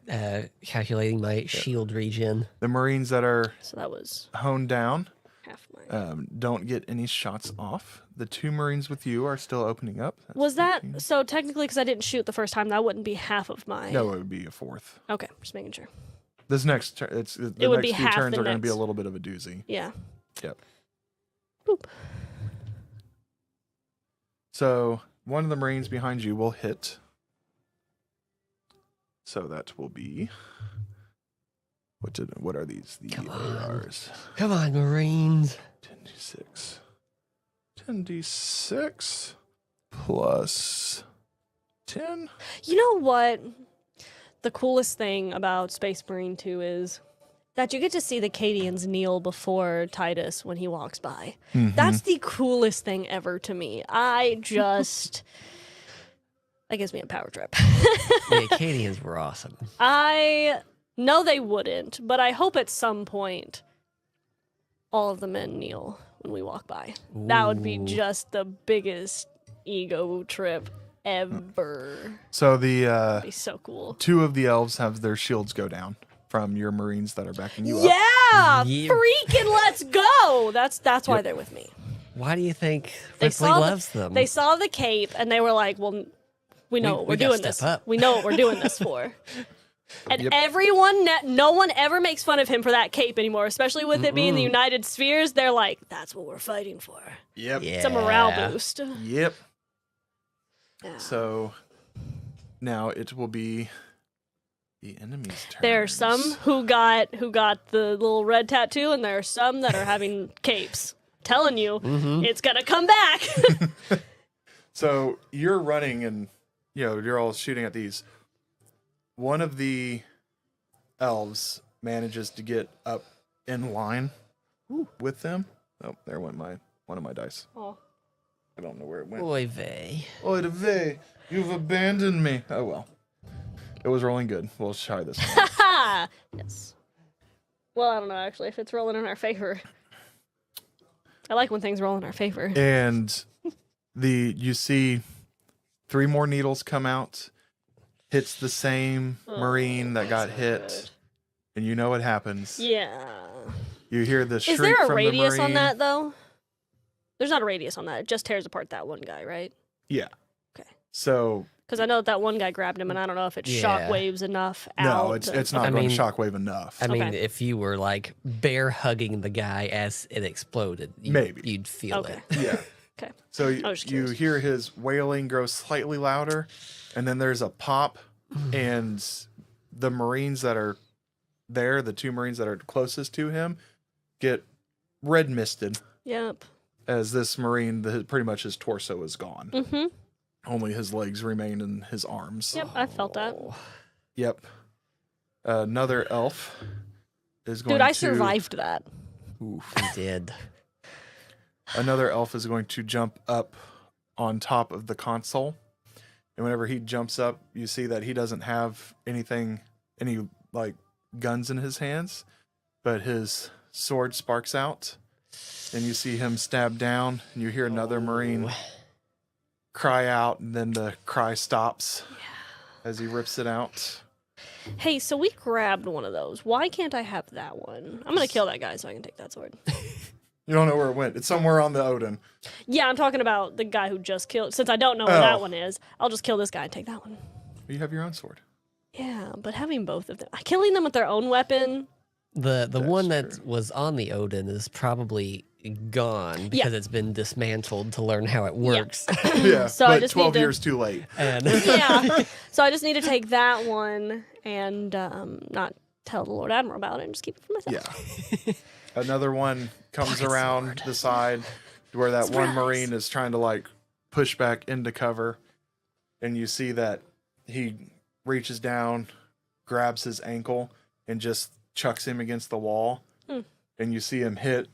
calculating my shield regen. The Marines that are So that was honed down half mine. don't get any shots off. The 2 Marines with you are still opening up. That's Was that 13. so? Technically, because I didn't shoot the first time, that wouldn't be half of mine. No, it would be a 4th. Okay, just making sure. This next turn, the It would next be few half turns the are going to be a next. little bit of a doozy. Yeah. Yep. Boop. So one of the Marines behind you will hit. So that will be. What are these? The Come on. ARs. Come on, Marines. 10d6. 10d6 plus 10. You know what? The coolest thing about Space Marine 2 is that you get to see the Cadians kneel before Titus when he walks by. That's the coolest thing ever to me. That gives me a power trip. The Acadians were awesome. I know they wouldn't, but I hope at some point all of the men kneel when we walk by. That would be Ooh. just the biggest ego trip ever. So the That'd be so cool. 2 of the elves have their shields go down from your Marines that are backing you up. Yeah, Yeah. freaking let's go. That's why they're with me. Why do you think They Ripley saw loves them? They saw the cape and they were like, "Well, we know what we we're gotta doing this. step up." We know what we're doing this for." And Yep. everyone, no one ever makes fun of him for that cape anymore, especially with it being the United Spheres. They're like, "That's what we're fighting for." Yep. Yeah. It's a morale boost. Yep. Yeah. So now it will be the enemy's turn. There are some who got the little red tattoo, and there are some that are having capes. Telling you, it's gonna come back. So you're running and, you're all shooting at these. One of the elves manages to get up in line with them. Oh, there went one of my dice. Oh. I don't know where it went. Oy vey. Oy vey, you've abandoned me. Oh, well. It was rolling good. We'll try this one. Ha! Yes. Well, I don't know, actually, if it's rolling in our favor. I like when things roll in our favor. And you see 3 more needles come out, hits the same Marine that got hit, good. and you know what happens. Yeah. You hear the shriek Is there a from radius the Marine. on that, though? There's not a radius on that. It just tears apart that one guy, right? Yeah. Okay. So Because I know that one guy grabbed him, and I don't know if it Yeah. shockwaves enough out. no, it's not I going mean- to shockwave enough. I mean, Okay. if you were like bear hugging the guy as it exploded, Maybe. you'd feel Okay. it. Yeah. Okay. So I was just you curious. hear his wailing grow slightly louder, and then there's a pop, and the Marines that are there, the 2 Marines that are closest to him, get red misted Yep. as this Marine, pretty much his torso is gone. Mm-hmm. Only his legs remain and his arms. Yep, I felt that. Yep. Another elf is going Dude, I to... survived that. Oof. He did. Another elf is going to jump up on top of the console. And whenever he jumps up, you see that he doesn't have any like guns in his hands, but his sword sparks out and you see him stab down and you hear another Marine cry out, and then the cry stops as he rips it out. Hey, so we grabbed one of those. Why can't I have that one? I'm gonna kill that guy so I can take that sword. You don't know where it went. It's somewhere on the Odin. Yeah, I'm talking about the guy who just killed. Since I don't know where that Oh. one is, I'll just kill this guy and take that one. You have your own sword. Yeah, but having both of them, killing them with their own weapon. The one That's that was on the Odin is probably gone because it's been dismantled to learn how it works. Yeah, So I but just 12 need to- years too late. And Yeah, so I just need to take that one and not tell the Lord Admiral about it and just keep it for myself. Yeah. Another one comes around the side where that one Surprise. Marine is trying to like push back into cover. And you see that he reaches down, grabs his ankle, and just chucks him against the wall. And you see him hit,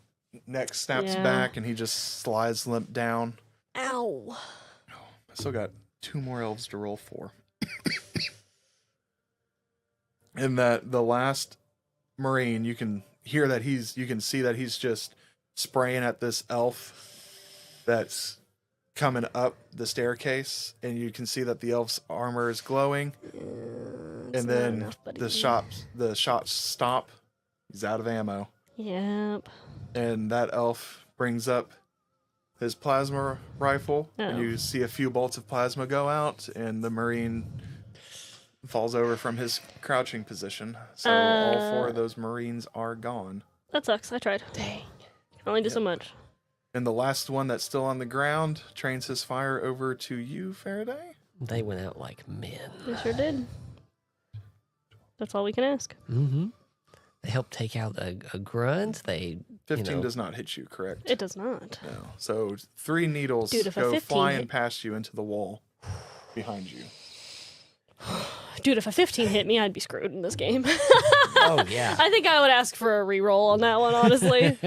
neck snaps Yeah. back, and he just slides limp down. Ow. I still got 2 more elves to roll for. And that the last Marine, you can hear that you can see that he's just spraying at this elf that's coming up the staircase, and you can see that the elf's armor is glowing. It's And not then enough, buddy. the shots stop. He's out of ammo. Yep. And that elf brings up his plasma rifle, and Oh. you see a few bolts of plasma go out, and the Marine falls over from his crouching position. So all 4 of those Marines are gone. That sucks. I tried. dang. Can only do so much. And the last one that's still on the ground trains his fire over to you, Faraday. They went out like men. They sure did. That's all we can ask. Mm-hmm. They helped take out a grunt. They 15 does not hit you, correct? It does not. No. So 3 needles Dude, if a go 15 flying hit- past you into the wall behind you. Dude, if a 15 hit me, I'd be screwed in this game. Oh yeah. I think I would ask for a reroll on that one, honestly.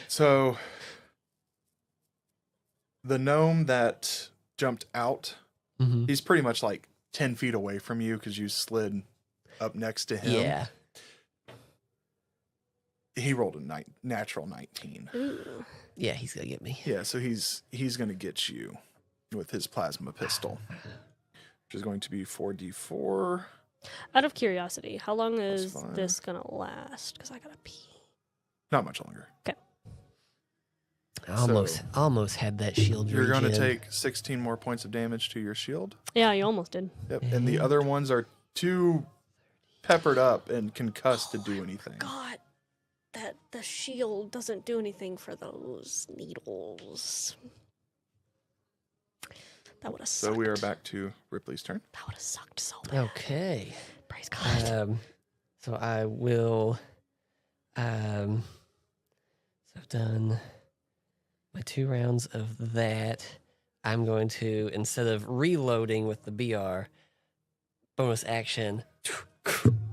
So the gnome that jumped out, Mhm. he's pretty much like 10 feet away from you because you slid up next to him. Yeah. He rolled a natural 19. Ooh. Yeah, he's gonna get me. Yeah, so he's going to get you with his plasma pistol, which is going to be 4d4. Out of curiosity, how long That's is fine. this gonna last? Because I gotta pee. Not much longer. Almost had that shield. You're going to regen. take 16 more points of damage to your shield. Yeah, you almost did. Yep. And the other ones are too peppered up and concussed to do anything. God, that the shield doesn't do anything for those needles. That would have sucked. So we are back to Ripley's turn. That would have sucked so bad. Okay. Praise God. So I will. So I've done my 2 rounds of that. I'm going to, instead of reloading with the BR, bonus action,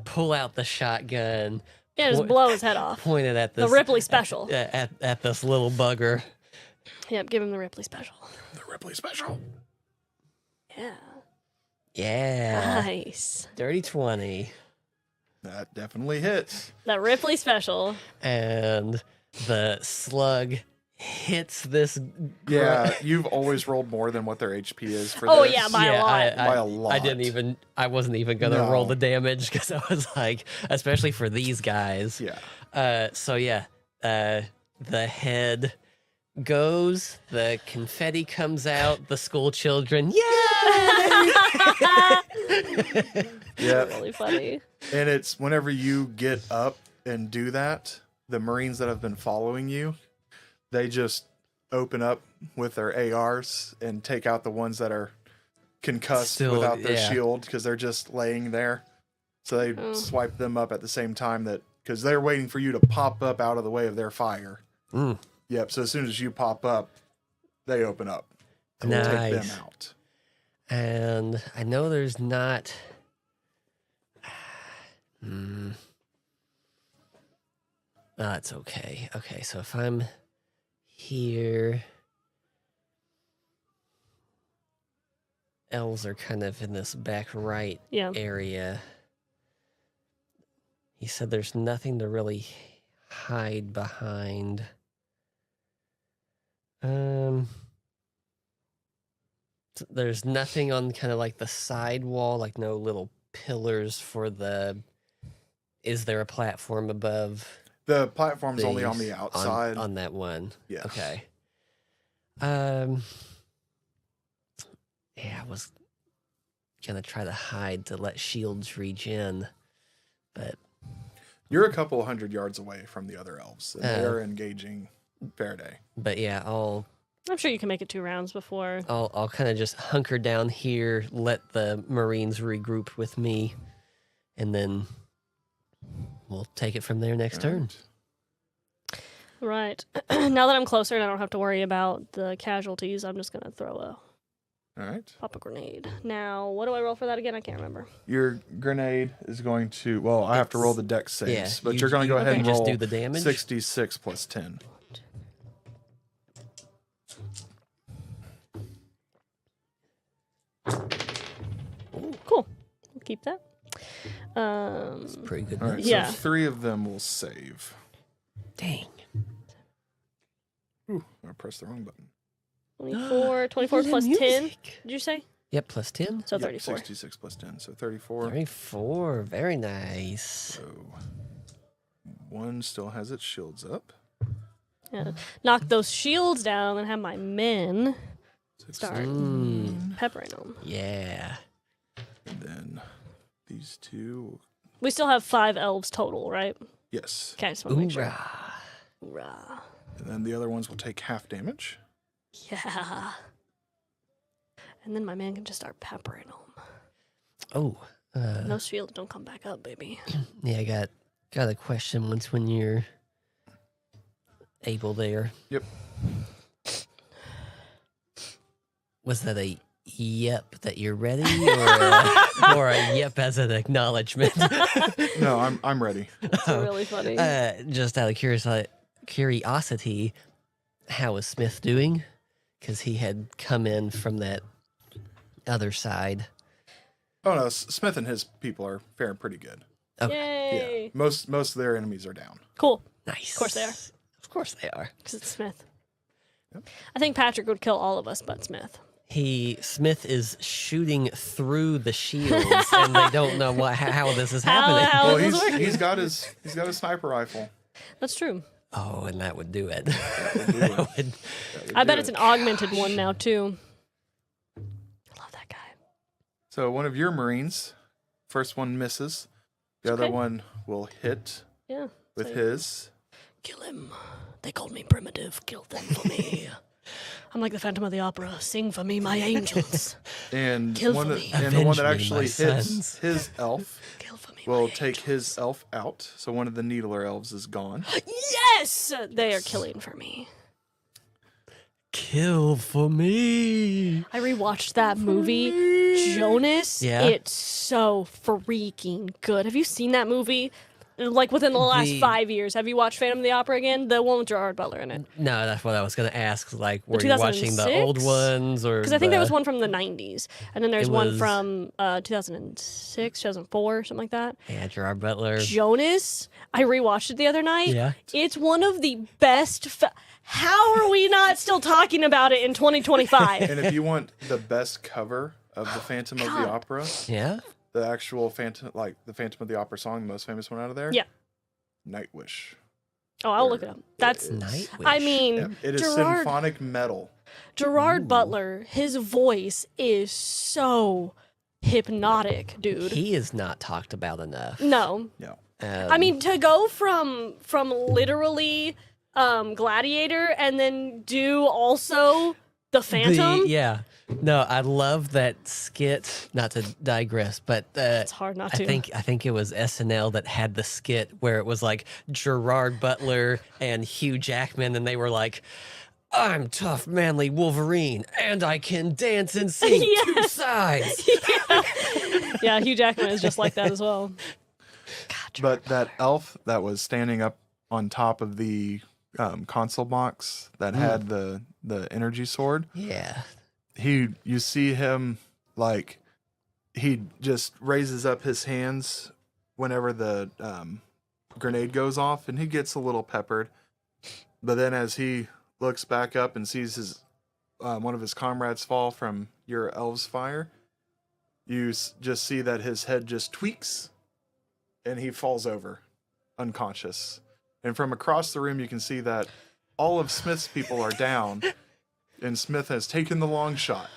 pull out the shotgun. Yeah, just blow his head off. Point it at this. The Ripley special. At this little bugger. Yep, give him the Ripley special. The Ripley special. Yeah. Yeah. Nice. Dirty 20. That definitely hits. That Ripley special. And the slug hits this. Yeah, you've always rolled more than what their HP is for Oh, this. yeah, by a lot. By a lot. I wasn't even going to No. roll the damage because I was like, especially for these guys. Yeah. So yeah, the head goes, the confetti comes out, the school children, yay! Yeah. Really funny. And it's whenever you get up and do that, the Marines that have been following you, they just open up with their ARs and take out the ones that are concussed Still, without their yeah. shield because they're just laying there. So they swipe them up at the same time because they're waiting for you to pop up out of the way of their fire. Mm. Yep. So as soon as you pop up, they open up and we'll take them Nice. out. And I know there's not. That's okay. Okay, so if I'm here, elves are kind of in this back right Yeah. area. He said there's nothing to really hide behind. There's nothing on kind of like the side wall, like no little pillars for the. Is there a platform above? The platform's only on these? the outside. On that one. Yeah. Okay. Yeah, I was gonna try to hide to let shields regen, but You're a couple 100 yards away from the other elves, and they're engaging Faraday. yeah, I'll I'm sure you can make it 2 rounds before. I'll kind of just hunker down here, let the Marines regroup with me, and then we'll take it from there next turn. Right. Now that I'm closer and I don't have to worry about the casualties, I'm just going to throw pop a grenade. Now, what do I roll for that again? I can't remember. Your grenade is going to, well, I have to roll the dex saves, Yeah, but you're going to go ahead and just roll do the damage. 66 plus 10. Cool. We'll keep that. Pretty good. All right, Yeah. so 3 of them will save. Dang. Ooh, I pressed the wrong button. 24 plus 10. Music. Did you say? Yep, plus 10. So Yep, 34. 66 plus 10, so 34. 34. Very nice. So 1 still has its shields up. Yeah. Knock those shields down and have my men 16, start peppering them. Yeah. and then these 2. We still have 5 elves total, right? Yes. Okay, I just want to make sure. Hoorah. Hoorah. And then the other ones will take half damage. Yeah. And then my man can just start peppering them. Oh. And those shields don't come back up, baby. Yeah, I got a question once when you're able there. Yep. Was that a yep that you're ready or a yep as an acknowledgement? No, I'm ready. That's really funny. Just out of curiosity, how is Smith doing? Because he had come in from that other side. Oh no, Smith and his people are faring pretty good. Yay. Yeah, most of their enemies are down. Cool. Nice. Of course they are. Of course they are. Because it's Smith. Yep. I think Patrick would kill all of us but Smith. Smith is shooting through the shields, and they don't know how this is happening. How Well, is this working? he's got his sniper rifle. That's true. Oh, and that would do it. That would I bet do it's it. an augmented one now too. I love that guy. So one of your Marines, first one misses. The other Okay. one will hit Yeah. with So- his. Kill him. They called me primitive. Kill them for me. I'm like the Phantom of the Opera. Sing for me, my angels. And Kill one for of, me. and the one that Avenge me, actually my hits sons. his elf Kill for me, will my take his angels. elf out. So one of the Needler elves is gone. Yes! They are killing for me. Kill for me. I rewatched that movie, Jonas. Yeah. It's so freaking good. Have you seen that movie? Like within the last The- 5 years. Have you watched Phantom of the Opera again? The one with Gerard Butler in it. No, that's what I was going to ask. Like, were you watching the 2006? old ones or? Because I think there was the- one from the 90s. And then there's It one was- from 2006, 2004, something like that. Yeah, Gerard Butler. Jonas, I rewatched it the other night. Yeah. It's one of the best. How are we not still talking about it in 2025? And if you want the best cover of the Phantom of the Opera, Yeah. the actual Phantom, like the Phantom of the Opera song, the most famous one out of there. Yeah. Nightwish. Oh, I'll look it up. That's. Nightwish. I mean, Yep, it is Gerard, symphonic metal. Gerard Butler, his voice is so hypnotic, dude. He is not talked about enough. No, No. I mean to go from literally Gladiator and then do also the Phantom. Yeah. No, I love that skit. Not to digress, but It's hard not to. I think it was SNL that had the skit where it was like Gerard Butler and Hugh Jackman, and they were like, "I'm tough, manly Wolverine, and I can dance and sing two Yes. sides." Yeah, Hugh Jackman is just like that as well. But that elf that was standing up on top of the console box that had the energy sword, Yeah. you see him like he just raises up his hands whenever the grenade goes off, and he gets a little peppered. But then as he looks back up and sees his one of his comrades fall from your elf's fire, you just see that his head just tweaks and he falls over unconscious. And from across the room you can see that all of Smith's people are down, and Smith has taken the long shot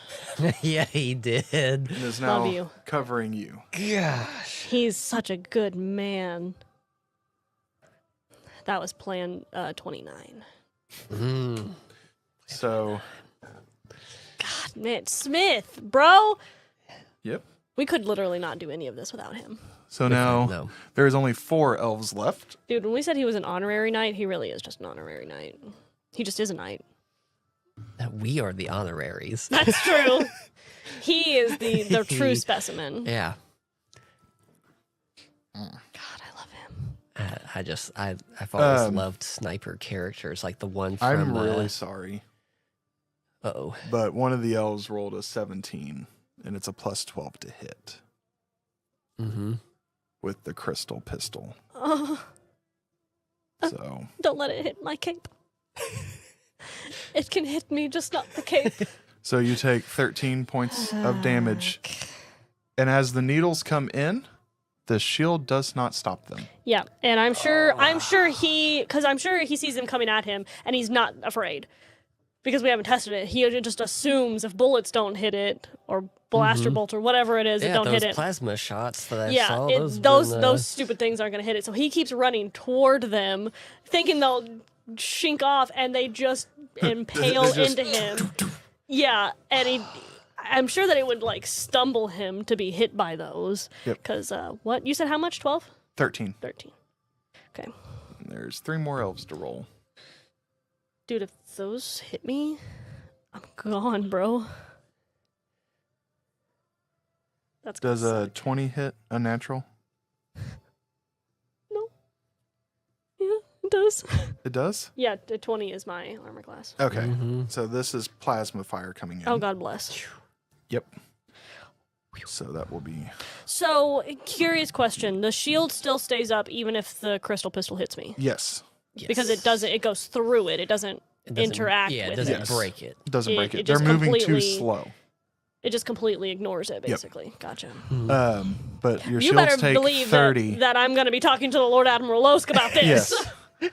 Yeah, he did. and is Love now you. covering you. Gosh. He's such a good man. That was plan 29. Mm. So, God, man, Smith, bro. yep. We could literally not do any of this without him. So now No. there's only 4 elves left. Dude, when we said he was an honorary knight, he really is just an honorary knight. He just is a knight. We are the honoraries. That's true. He is the true specimen. Yeah. God, I love him. I've always Um, loved sniper characters like the one from. I'm really sorry, Uh-oh. but one of the elves rolled a 17, and it's a plus 12 to hit Mm-hmm. with the crystal pistol. Oh, So, don't let it hit my cape. It can hit me, just not the cape. so you take 13 points of damage, and as the needles come in, the shield does not stop them. Yeah, and I'm sure he sees them coming at him, and he's not afraid because we haven't tested it. He just assumes if bullets don't hit it or blaster bolt or whatever it is, it Yeah, don't those hit it. plasma shots that I Yeah, saw. those stupid things aren't going to hit it. So he keeps running toward them, thinking they'll shink off, and they just impale They just- into him. Yeah, and I'm sure that it would like stumble him to be hit by those. Yep. Because what you said? How much? 12? 13. 13. Okay, And there's 3 more elves to roll. dude, if those hit me, I'm gone, bro. That's gonna Does a suck. 20 hit unnatural? No. Yeah, it does. It does? Yeah, the 20 is my armor class. Okay. Mm-hmm. So this is plasma fire coming in. Oh, God bless. Yep. So that will be. So, curious question. The shield still stays up even if the crystal pistol hits me? Yes. Because it goes through it. It doesn't interact Yeah, it with doesn't Yes. break it. It doesn't It- break it it. They're just moving too completely- slow. It just completely ignores it, basically. Gotcha. But your You shields better take believe 30. that I'm going to be talking to the Lord Admiral Losk about this. Yes.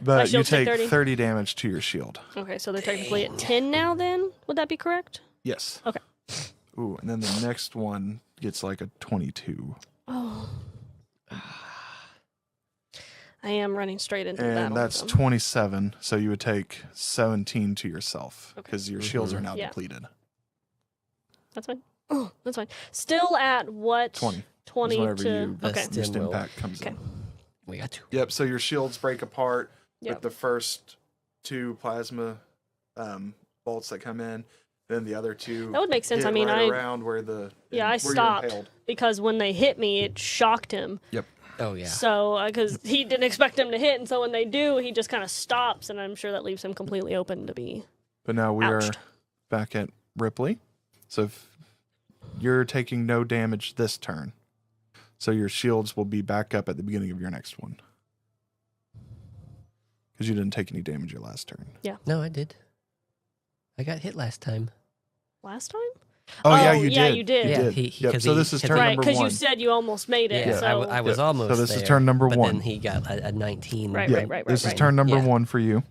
But you shields take take 30? 30 damage to your shield. Okay, so they're technically at 10 now then? Would that be correct? Yes. Okay. Ooh, and then the next one gets like a 22. Oh. I am running straight into the battle. And that's so. 27, so you would take 17 to yourself Okay. because your shields are now Yeah. depleted. That's fine. Oh, that's fine. Still at what? 20. 20 is whenever to... you, Okay. That's- your Stim stim will. pack comes Okay. in. We got 2. Yep, so your shields break apart Yep. with the first 2 plasma bolts that come in. Then the other 2 That would make sense. hit I mean, right I... around where the Yeah, I where you're stopped impaled. because when they hit me, it shocked him. Yep. Oh, yeah. So, because he didn't expect him to hit, and so when they do, he just kind of stops, and I'm sure that leaves him completely open to be. But now we are Ouched. back at Ripley. So if you're taking no damage this turn. So your shields will be back up at the beginning of your next one. Because you didn't take any damage your last turn. No, I did. I got hit last time. Last time? Oh, yeah, Oh, you yeah, did. you did. Yeah, did. he- Yep. 'cause So he- this is 'cause turn he- Right, number because 1. you said you almost made it. Yeah, So. I was Yep. almost So this there, is turn number but 1. then he got a 19. Right, Yeah, right, this is right. turn number Yeah. 1 for you.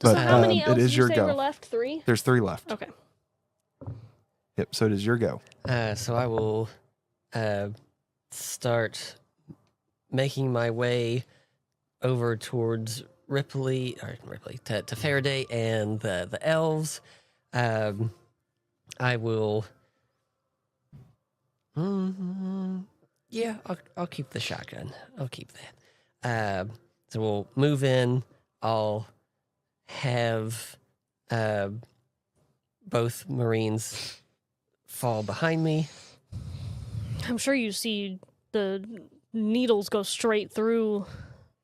So But how many it elves is did you your say go. were left? 3? There's 3 left. Okay. Yep. So it is your go. So I will start making my way over towards Ripley to Faraday and the elves. I will. Yeah, I'll keep the shotgun. I'll keep that. So we'll move in. I'll have both Marines fall behind me. I'm sure you see the needles go straight through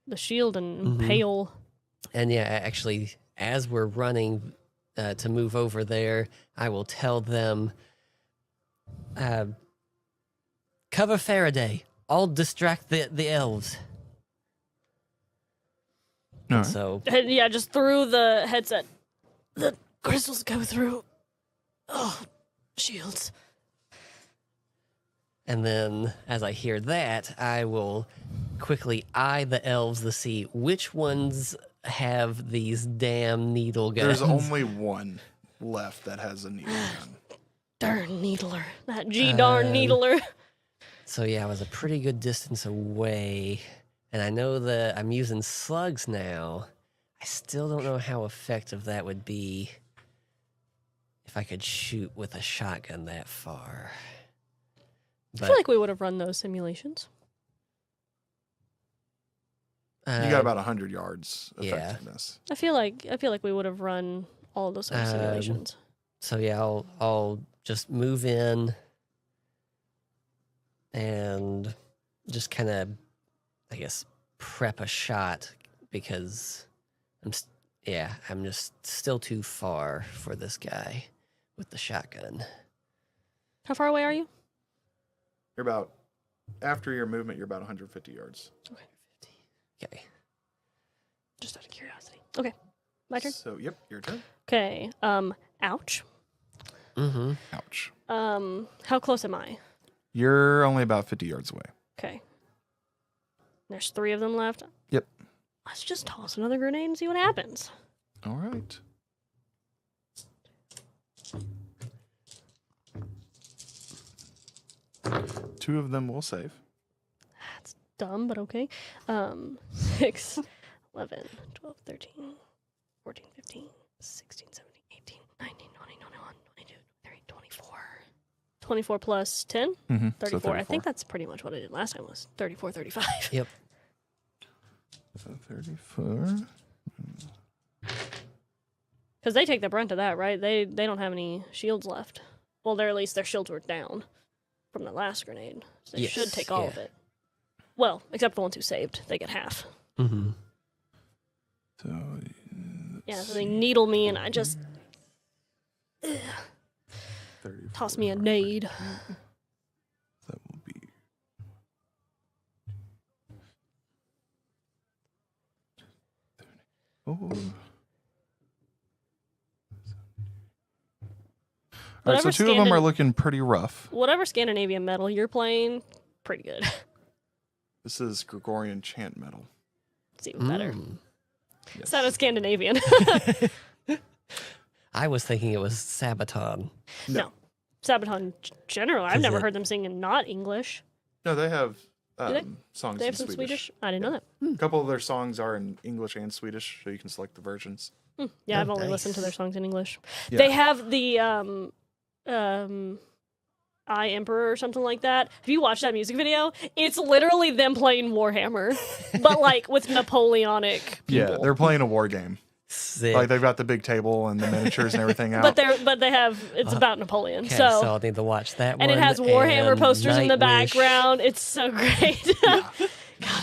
the shield and impale. And yeah, actually, as we're running to move over there, I will tell them, cover Faraday. I'll distract the elves. All right. So And yeah, just through the headset. The crystals go through. Oh, shields. and then as I hear that, I will quickly eye the elves to see which ones have these damn needle guns. There's only 1 left that has a needle gun. Darn needler. That darn needler. So yeah, I was a pretty good distance away. And I know that I'm using slugs now. I still don't know how effective that would be if I could shoot with a shotgun that far. I feel like we would have run those simulations. You got about 100 yards yeah. effectiveness. I feel like we would have run all of those sort of simulations. So yeah, I'll just move in and just kind of, I guess, prep a shot because I'm just still too far for this guy with the shotgun. How far away are you? You're about, after your movement, you're about 150 yards. Okay. Just out of curiosity. Okay. My turn. So, yep, your turn. Okay. Ouch. Mm-hmm. Ouch. How close am I? You're only about 50 yards away. Okay. There's 3 of them left. Yep. Let's just toss another grenade and see what happens. All right. Two of them will save. That's dumb, but okay. 6, 11, 12, 13, 14, 15, 16, 17, 18, 19, 20, 21, 22, 23, 24. 24 plus 10? Mm-hmm. 34. I think that's pretty much what I did last time was 34, 35. Yep. So 34. Because they take the brunt of that, right? They don't have any shields left. Well, at least their shields were down from the last grenade. So they should Yes, take all yeah. of it. Well, except the ones who saved. They get half. Mm-hmm. So, Yeah, so they needle me and I just 34. toss me a nade. That will be. Oh. All right, so Whatever 2 of them are Scandin- looking pretty rough. Whatever Scandinavian metal you're playing, pretty good. This is Gregorian chant metal. It's even better. Yes. Sounded Scandinavian. I was thinking it was Sabaton. No. Sabaton general. I've Is never it- heard them sing in not English. No, they have they? songs They in have some Swedish. Swedish? I didn't know that. A couple of their songs are in English and Swedish, so you can select the versions. Yeah, Oh, I've only nice. listened to their songs in English. Yeah. They have the I Emperor or something like that. Have you watched that music video? It's literally them playing Warhammer, but like with Napoleonic people. Yeah, they're playing a war game. Sick. Like they've got the big table and the miniatures and everything out. but they have it's about Napoleon. Okay, so I'll need to watch that and one. it has Warhammer and posters in the Night Wish. background. It's so great. God,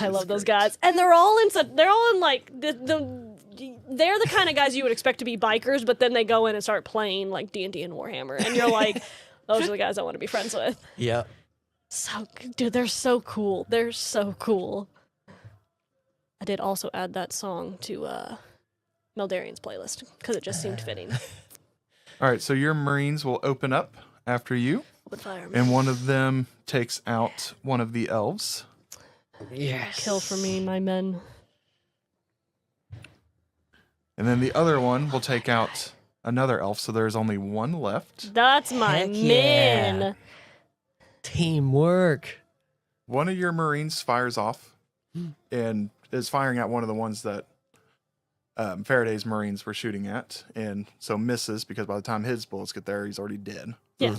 I love those guys. And they're all in like they're the kind of guys you would expect to be bikers, but then they go in and start playing like D&D and Warhammer, and you're like, those are the guys I want to be friends with. Yep. So, dude, they're so cool. They're so cool. I did also add that song to Meldarian's playlist because it just seemed fitting. All right, so your Marines will open up after you, Open fire. and one of them takes out one of the elves. Yes. Kill for me, my men. And then the other one will take out another elf, so there's only one left. That's my Heck men. yeah. Teamwork. One of your Marines fires off and is firing at one of the ones that Faraday's Marines were shooting at, and so misses because by the time his bullets get there, he's already dead. Yeah.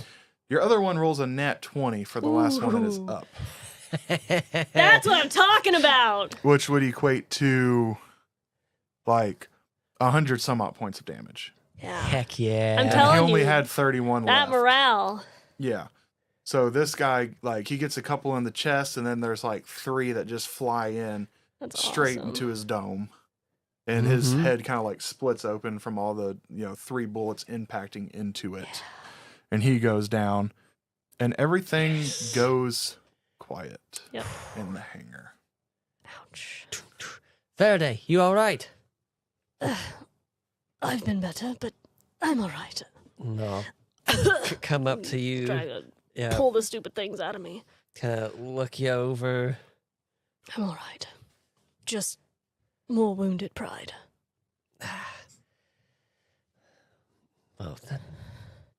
Your other one rolls a nat 20 for the last one that is Ooh. up, That's what I'm talking about. which would equate to like 100 some odd points of damage. Yeah. Heck yeah. I'm And telling he only you, had 31 that left. morale. Yeah. So this guy, like, he gets a couple in the chest, and then there's like 3 that just fly in That's straight awesome. into his dome. And his Mhm. head kind of like splits open from all the, 3 bullets impacting into it. And he goes down, and everything goes quiet Yep. in the hangar. Ouch. Faraday, you all right? I've been better, but I'm all right. No. Come up to you. Trying to Yeah. pull the stupid things out of me. Kind of look you over. I'm all right. Just more wounded pride. Well,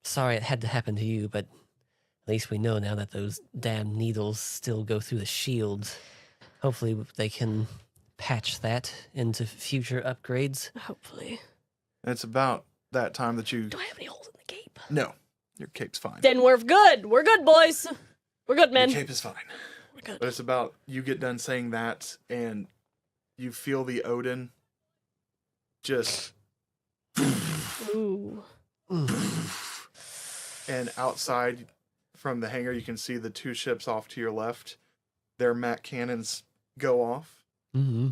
sorry it had to happen to you, but at least we know now that those damn needles still go through the shields. Hopefully they can patch that into future upgrades. Hopefully. And it's about that time that you. Do I have any holes in the cape? No, your cape's fine. Then we're good. We're good, boys. We're good, men. Your cape is fine. We're good. But it's about you get done saying that, and you feel the Odin just. Ooh. And outside from the hangar, you can see the 2 ships off to your left. Their Mac cannons go off, Mm-hmm.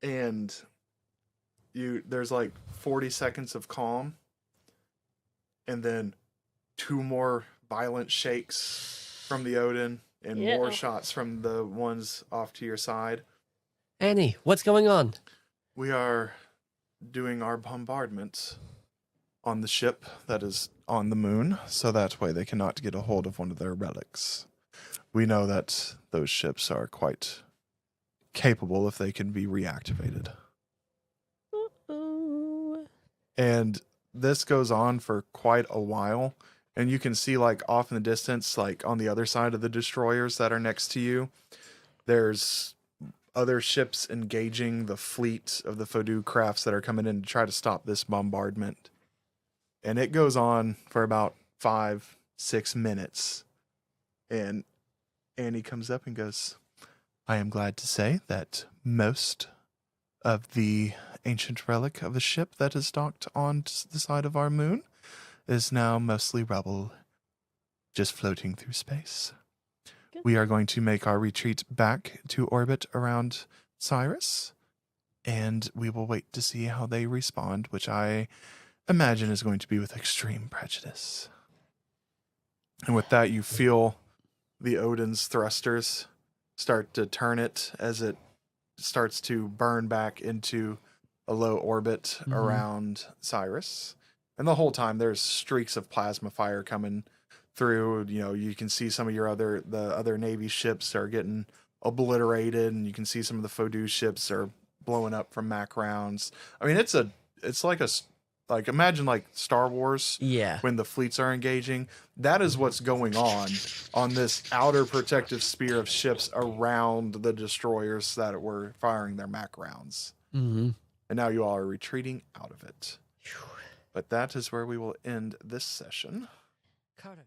and there's like 40 seconds of calm, and then 2 more violent shakes from the Odin, and Yeah. more shots from the ones off to your side. Annie, what's going on? We are doing our bombardment on the ship that is on the moon, so that way they cannot get a hold of one of their relics. We know that those ships are quite capable if they can be reactivated. Ooh. And this goes on for quite a while, and you can see like off in the distance, like on the other side of the destroyers that are next to you, there's other ships engaging the fleet of the Fodoo crafts that are coming in to try to stop this bombardment. And it goes on for about 5-6 minutes. And Annie comes up and goes, I am glad to say that most of the ancient relic of the ship that is docked on the side of our moon is now mostly rubble, just floating through space. Good. We are going to make our retreat back to orbit around Cyrus, and we will wait to see how they respond, which I imagine is going to be with extreme prejudice. And with that, you feel the Odin's thrusters start to turn it as it starts to burn back into a low orbit around Cyrus. And the whole time there's streaks of plasma fire coming through. You can see some of the other Navy ships are getting obliterated, and you can see some of the Fodoo ships are blowing up from Mac rounds. I mean, it's like like imagine like Star Wars Yeah. when the fleets are engaging. That is what's going on this outer protective sphere of ships around the destroyers that were firing their Mac rounds. Mm-hmm. And now you all are retreating out of it. But that is where we will end this session. Carter.